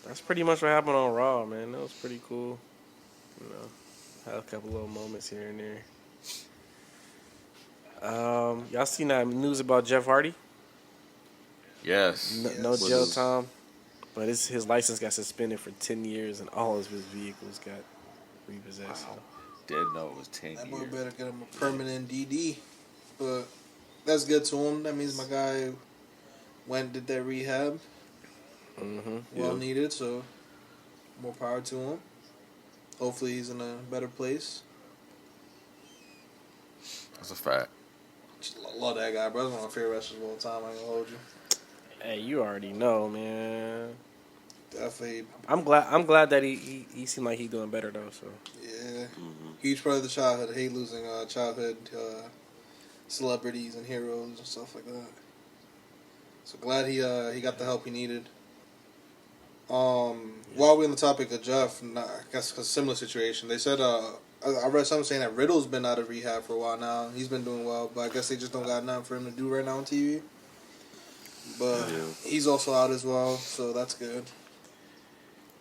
that's pretty much what happened on Raw, man. That was pretty cool. You know, had a couple little moments here and there. Y'all seen that news about Jeff Hardy? Yes. No Yes. jail time, but his license got suspended for 10 years, and all of his vehicles got repossessed. So. Didn't know it was 10 That boy years. better get him a permanent DD. But that's good to him. That means my guy went and did that rehab. Mm-hmm. Well Yeah. needed, so more power to him. Hopefully he's in a better place. That's a fact. Just love that guy, bro. That's one of my favorite wrestlers of all time. I ain't gonna hold you. Hey, you already know, man. Definitely, I'm glad that he seemed like he's doing better though. So yeah. Huge part of the childhood. I hate losing childhood celebrities and heroes and stuff like that. So glad he got the help he needed. While we're on the topic of Jeff, I guess a similar situation. They said I read something saying that Riddle's been out of rehab for a while now. He's been doing well, but I guess they just don't got nothing for him to do right now on TV. But he's also out as well, so that's good.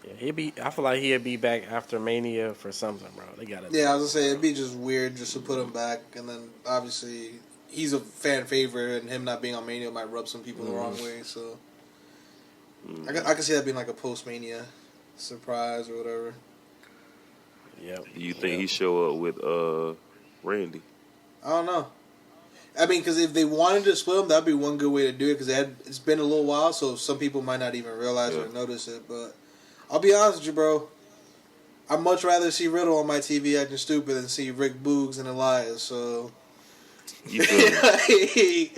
yeah, I feel like he'll be back after Mania for something, bro. They gotta. Yeah, I was gonna say it'd be just weird just to put him back, and then obviously he's a fan favorite, and him not being on Mania might rub some people the wrong way. So I can see that being like a post Mania surprise or whatever. Yep. Do you think he show up with Randy? I don't know. I mean, because if they wanted to split them, that'd be one good way to do it. Because it's been a little while, so some people might not even realize or notice it. But I'll be honest with you, bro. I'd much rather see Riddle on my TV acting stupid than see Rick Boogs and Elias. So You feel me?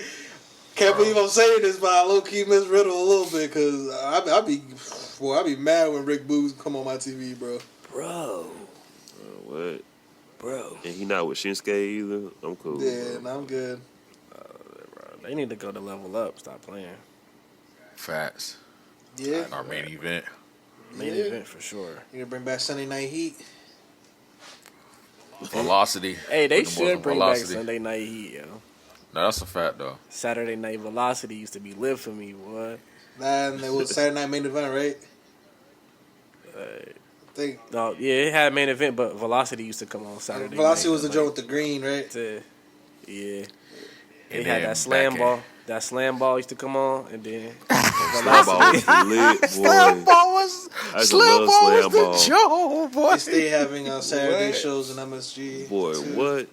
can't believe I'm saying this, but I low key miss Riddle a little bit because I'd be mad when Rick Boogs come on my TV, bro. Bro. What? Bro. And he not with Shinsuke either. I'm cool. Yeah, bro. no, I'm good. They need to go to level up. Stop playing. Facts. Yeah, Our main event. Main Yeah. event for sure. you gonna bring back Sunday Night Heat? Velocity. Hey, they With the boys should on bring back Velocity. Sunday Night Heat, yo. No, that's a fact though. Saturday Night Velocity used to be lit for me, boy. And it was Saturday Night Main Event, right? I think No, yeah, it had a main event, but Velocity used to come on Saturday. Velocity night, was the like, joint with the green, right? Yeah. They And had then that slam back ball. That slam ball used to come on, and then Slam ball was lit, boy. ball was I used to love slam ball. Joe, boy. They stay having Saturday shows in MSG. Boy, too. what?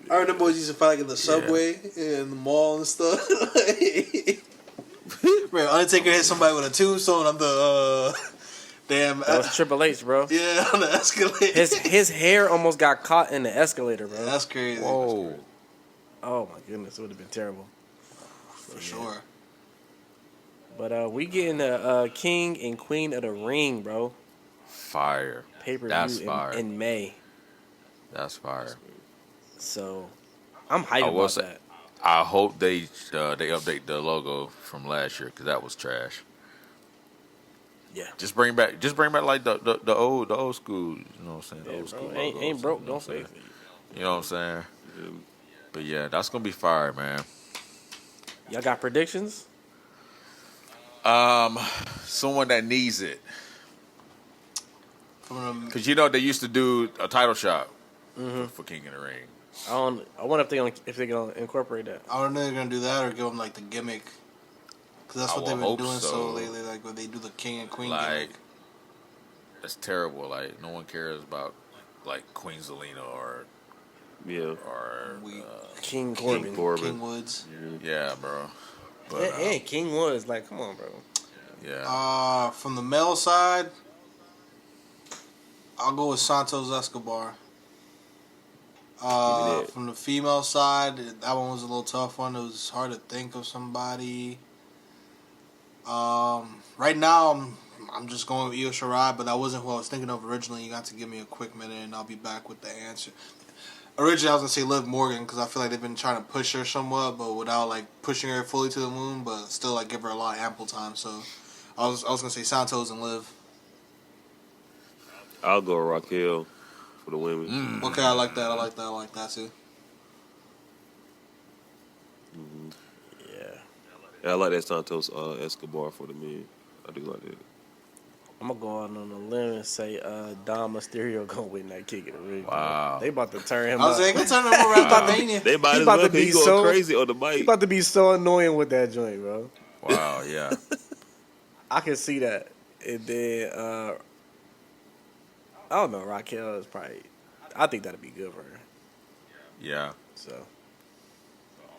I heard them boys used to fight like in the subway and the mall and stuff. Bro, Undertaker hit somebody with a tombstone on the damn. That was Triple H, bro. Yeah, on the escalator. His hair almost got caught in the escalator, bro. Yeah, that's crazy. Whoa. Oh my goodness, it would have been terrible. For sure. But we getting the King and Queen of the Ring, bro. Fire. That's Pay-per-view fire. in May. That's fire. So I'm hyped about that. I hope they update the logo from last year because that was trash. Yeah. Just bring back like the old school. You know what I'm saying? The Yeah, old bro, school. ain't logos, broke, you know don't what I'm fix saying? it. You know what I'm saying? But yeah, that's gonna be fire, man. Y'all got predictions? Someone that needs it. From Because you know they used to do a title shot for King of the Ring. I wonder if they gonna incorporate that. I don't know if they're gonna do that or give them like the gimmick, because that's I what they've would been hope doing so so. lately. Like when they do the King and Queen Like, gimmick. that's terrible. Like no one cares about like Queen Zelina or Yeah. King Corbin. King Woods. yeah, bro. But And King Woods, like, come on, bro. yeah, From the male side, I'll go with Santos Escobar. that. From the female side, that one was a little tough one. It was hard to think of somebody. Right now, I'm just going with Io Shirai, but that wasn't who I was thinking of originally. You got to give me a quick minute, and I'll be back with the answer. Originally, I was going to say Liv Morgan, because I feel like they've been trying to push her somewhat, but without, like, pushing her fully to the moon, but still, like, give her a lot of ample time. So, I was going to say Santos and Liv. I'll go Raquel for the women. Okay, I like that. I like that, too. Yeah, I like that Santos Escobar for the men. I do like that. I'm gonna go out on a limb and say Dom Mysterio gonna win that King of the Ring. Wow. They about to turn him I was up. like, they turn him around Mania. They might He as about well to be he going so- crazy on the He mic. about to be so annoying with that joint, bro. wow, yeah. I can see that. And then I don't know. Raquel is probably. I think that'd be good for her. Yeah. So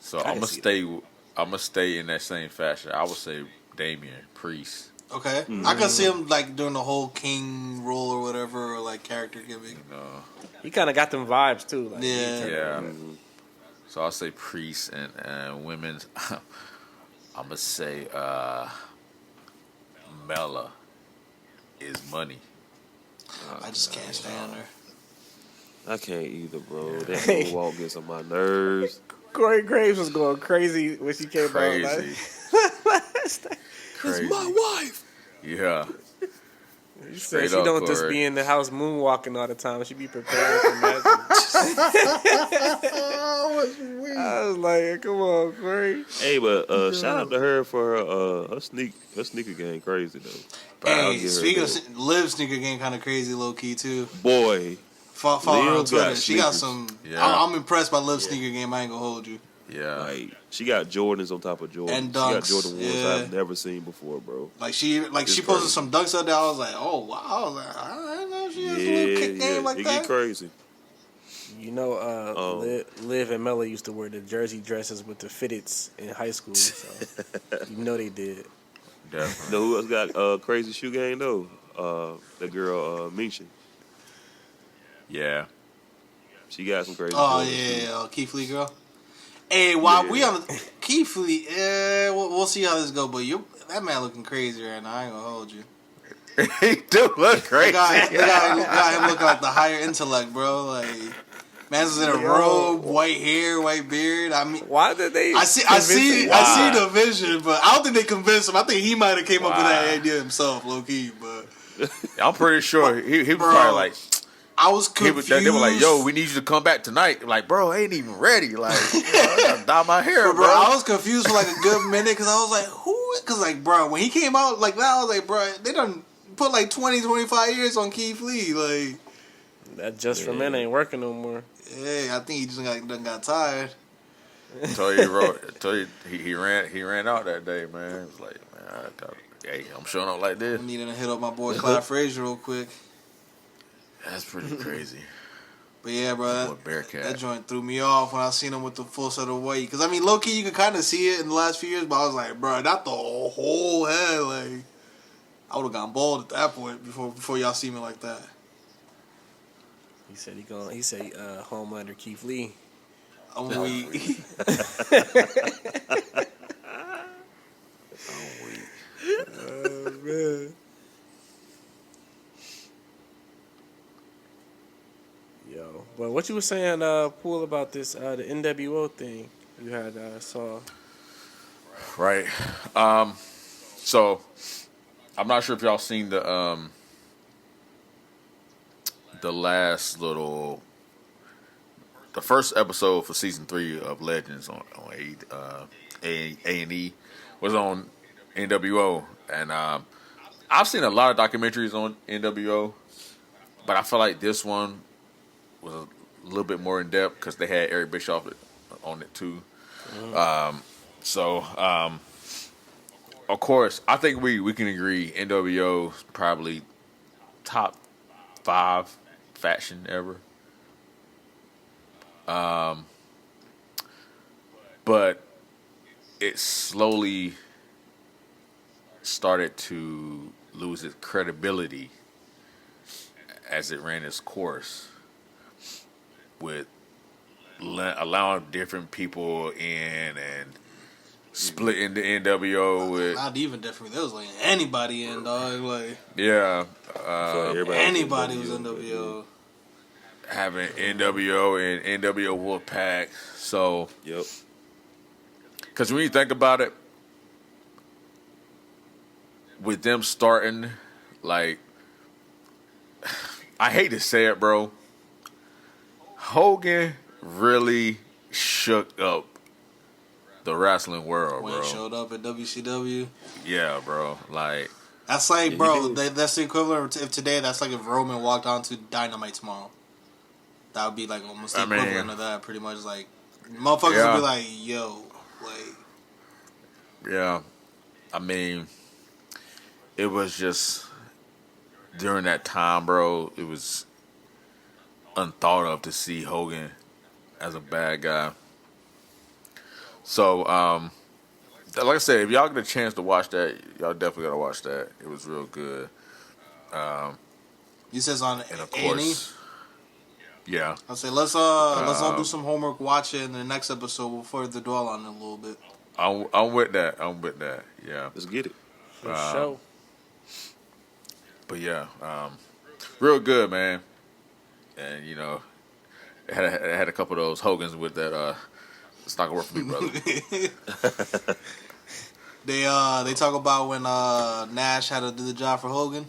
So I I'm can gonna see stay. I'm gonna stay in that same fashion. I would say Damian Priest. Okay. I can see him, like, doing the whole king role or whatever, or, like, character gimmick. You know. he kind of got them vibes too. Like, Yeah. Yeah. So I'll say Priest and women's. I'm gonna say Mela is money. I just can't stand her. I can't either, bro. That whole walk gets on my nerves. Corey Graves was going crazy when she came Crazy. out. Crazy. It's my wife. Yeah. She said Straight she up, don't just Corey. be in the house moonwalking all the time. She be prepared for matches. I was like, come on, Corey. Hey, but shout out to her for her sneaker game crazy though. I'll Hey, give her speaking that. of Liv sneaker game, kind of crazy, low key too. Boy, Follow her on Liv got Twitter. She got sneakers. some. Yeah. I'm impressed by Liv sneaker game. I ain't gonna hold you. Yeah. like she got Jordans on top of Jordans. And She got dunks, Jordan ones yeah. I've never seen before, bro. Like she It's posted crazy. some dunks out there. I was like, oh wow. I was like, I didn't know she has a little kick game like it that. get crazy. You know, Liv and Mella used to wear the jersey dresses with the fitteds in high school. So you know they did. Definitely. You know who else got crazy shoe game though? The girl Minchin. Yeah. She got some crazy. Oh Jordans, yeah, Keith Lee girl. Hey, while Yeah. we on the Keith Lee, we'll see how this go. But that man looking crazy right now. I ain't gonna hold you. He do look They crazy. got him looking like the higher intellect, bro. Like man's in a robe, white hair, white beard. I mean, Why did they? I see the vision, but I don't think they convinced him. I think he might have came up with that idea himself, low key. But I'm pretty sure he was Bro, probably like. I was confused. They were like, "Yo, we need you to come back tonight." Like, bro, I ain't even ready. Like, I gotta dye my hair, Bro, I was confused for like a good minute because I was like, who? Because like, bro, when he came out like that, I was like, bro, they done put like 20, 25 years on Keith Lee. Like, That just for men ain't working no more. yeah, I think he just done got tired. Told you he ran out that day, man. It was like, man, hey, I'm showing up like this. I needed to hit up my boy Clyde Frazier real quick. That's pretty crazy. But But yeah, bro, Boy, Bearcat. that joint threw me off when I seen him with the full set of weight. Because, I mean, low-key, you could kind of see it in the last few years, but I was like, bro, not the whole head. Like, I would have gone bald at that point before y'all see me like that. He said he said home under Keith Lee. I'm weak. Oh, man. Yo, but what you were saying, Pool, about this the NWO thing you had saw. Right. So I'm not sure if y'all seen the first episode for season 3 of Legends on A&E was on NWO, and I've seen a lot of documentaries on NWO, but I feel like this one was a little bit more in depth because they had Eric Bischoff on it too. So of course, I think we can agree NWO is probably top 5 faction ever. But it slowly started to lose its credibility as it ran its course, with allowing different people in and splitting the NWO with Not even different. There was like anybody in, dog. Like, yeah, anybody was NWO. having NWO and NWO Wolfpack. So Yep. because when you think about it, with them starting, like, I hate to say it, bro, Hogan really shook up the wrestling world, When bro. he showed up at WCW. Yeah, bro. Like, That's like, Yeah, bro, he did. that's the equivalent of today. That's like if Roman walked onto Dynamite tomorrow. That would be like almost the I mean, equivalent of that, pretty much. Like, motherfuckers Yeah. would be like, yo, like, yeah. I mean, it was just during that time, bro, it was unthought of to see Hogan as a bad guy. So, like I said, if y'all get a chance to watch that, y'all definitely gotta watch that. It was real good. you says on And of A&E. course, yeah, I'll say let's all do some homework, watch it in the next episode. We'll further dwell on it a little bit. I'm with that. I'm with that. Yeah, Let's get it. For sure. but yeah, real good, man. And you know, it had a couple of those Hogans with that. It's not gonna work for me, brother. They talk about when Nash had to do the job for Hogan.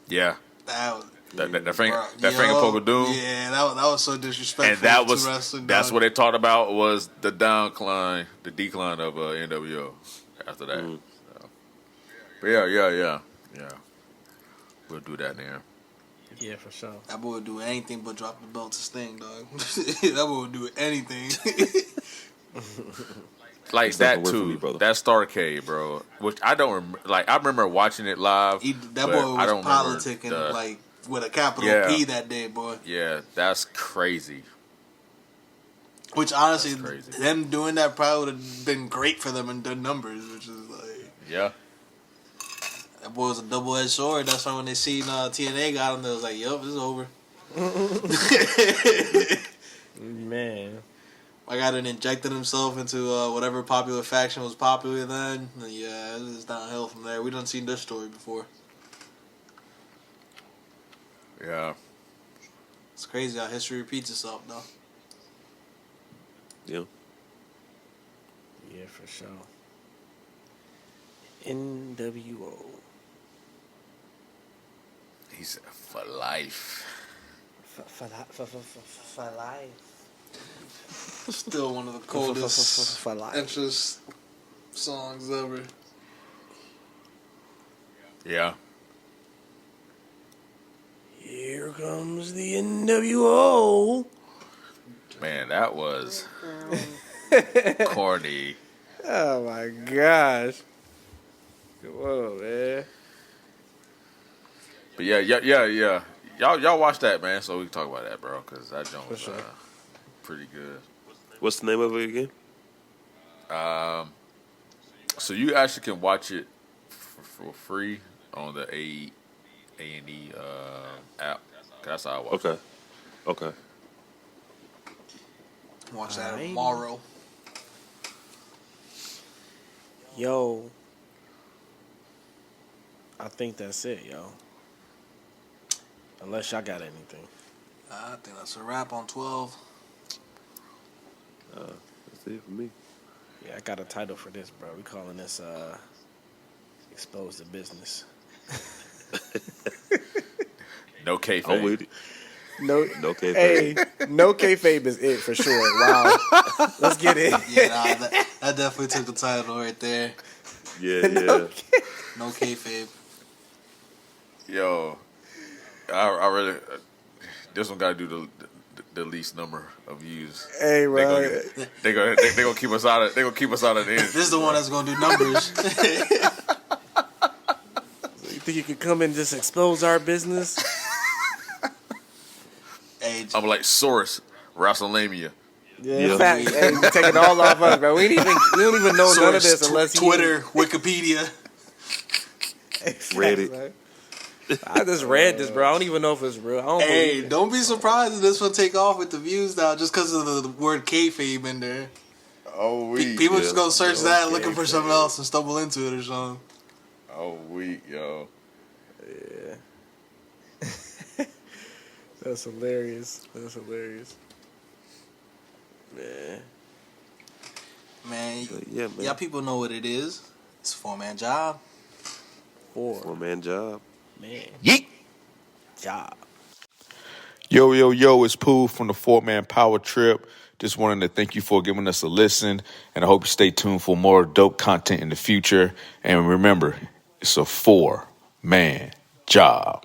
Yeah, That was, that finger, bro, that finger poke of doom. Yeah, that was so disrespectful. And that to was wrestling, that's dog. what they talked about was the decline of NWO after that. So. But yeah. We'll do that now. Yeah, for sure. That boy would do anything but drop the belt to Sting, dog. That boy would do anything. Like It's not that gonna work for too. me, brother. That Starrcade, bro. Which I don't like. I remember watching it live. That but boy I was don't remember politicking like with a capital Yeah. P that day, boy. Yeah, that's crazy. Which honestly, That's crazy. them doing that probably would have been great for them in their numbers. Which is like, Yeah. that boy was a double-edged sword. That's why when they seen TNA got him, they was like, "Yup, this is over." Man. My guy done injected himself into whatever popular faction was popular then. And yeah, it's downhill from there. We done seen this story before. Yeah. It's crazy how history repeats itself, though. Yeah. Yeah, for sure. NWO. He said for life. For life. Still one of the coldest For life. entrance songs ever. Yeah. Here comes the NWO. Man, that was corny. Oh my gosh. Whoa, man. But yeah. y'all watch that, man, so we can talk about that, bro, because that joint was sure. pretty good. What's the name of it again? So you actually can watch it for free on the A&E app. That's how I watch it. Okay. Watch that Alright. tomorrow. Yo, I think that's it, yo. Unless y'all got anything. I think that's a wrap on 12. That's it for me. Yeah, I got a title for this, bro. We calling this Expose the Business. No Kayfabe. I'm with it. No, No Kayfabe. Hey, no Kayfabe is it for sure. Wow. Let's get it. Yeah, that definitely took the title right there. Yeah. No kayfabe. Yo, I really this one got to do the least number of views. Hey, bro. They gonna keep us out of. They gonna keep us out of the end. This is the one that's gonna do numbers. You think you could come and just expose our business? Hey, I'm like Source, WrestleMania. Yeah, Yeah. in fact, hey, we take it all off us, bro. We don't even know none of this source, unless he- Twitter, Wikipedia. Read it. Bro. I just read this, bro. I don't even know if it's real. I don't Hey, believe it. don't be surprised if this will take off with the views now just because of the word kayfabe in there. Oh, week. People just gonna search that Okay, looking for something else and stumble into it or something. Oh, week, yo. Yeah. That's hilarious. Man. Man, Yeah, man. y'all people know what it is. It's a 4-man job. One-man job. Man. Yeet. Job. Yo, it's Pooh from the 4-Man Power Trip. Just wanted to thank you for giving us a listen, and I hope you stay tuned for more dope content in the future. And remember, it's a 4-man job.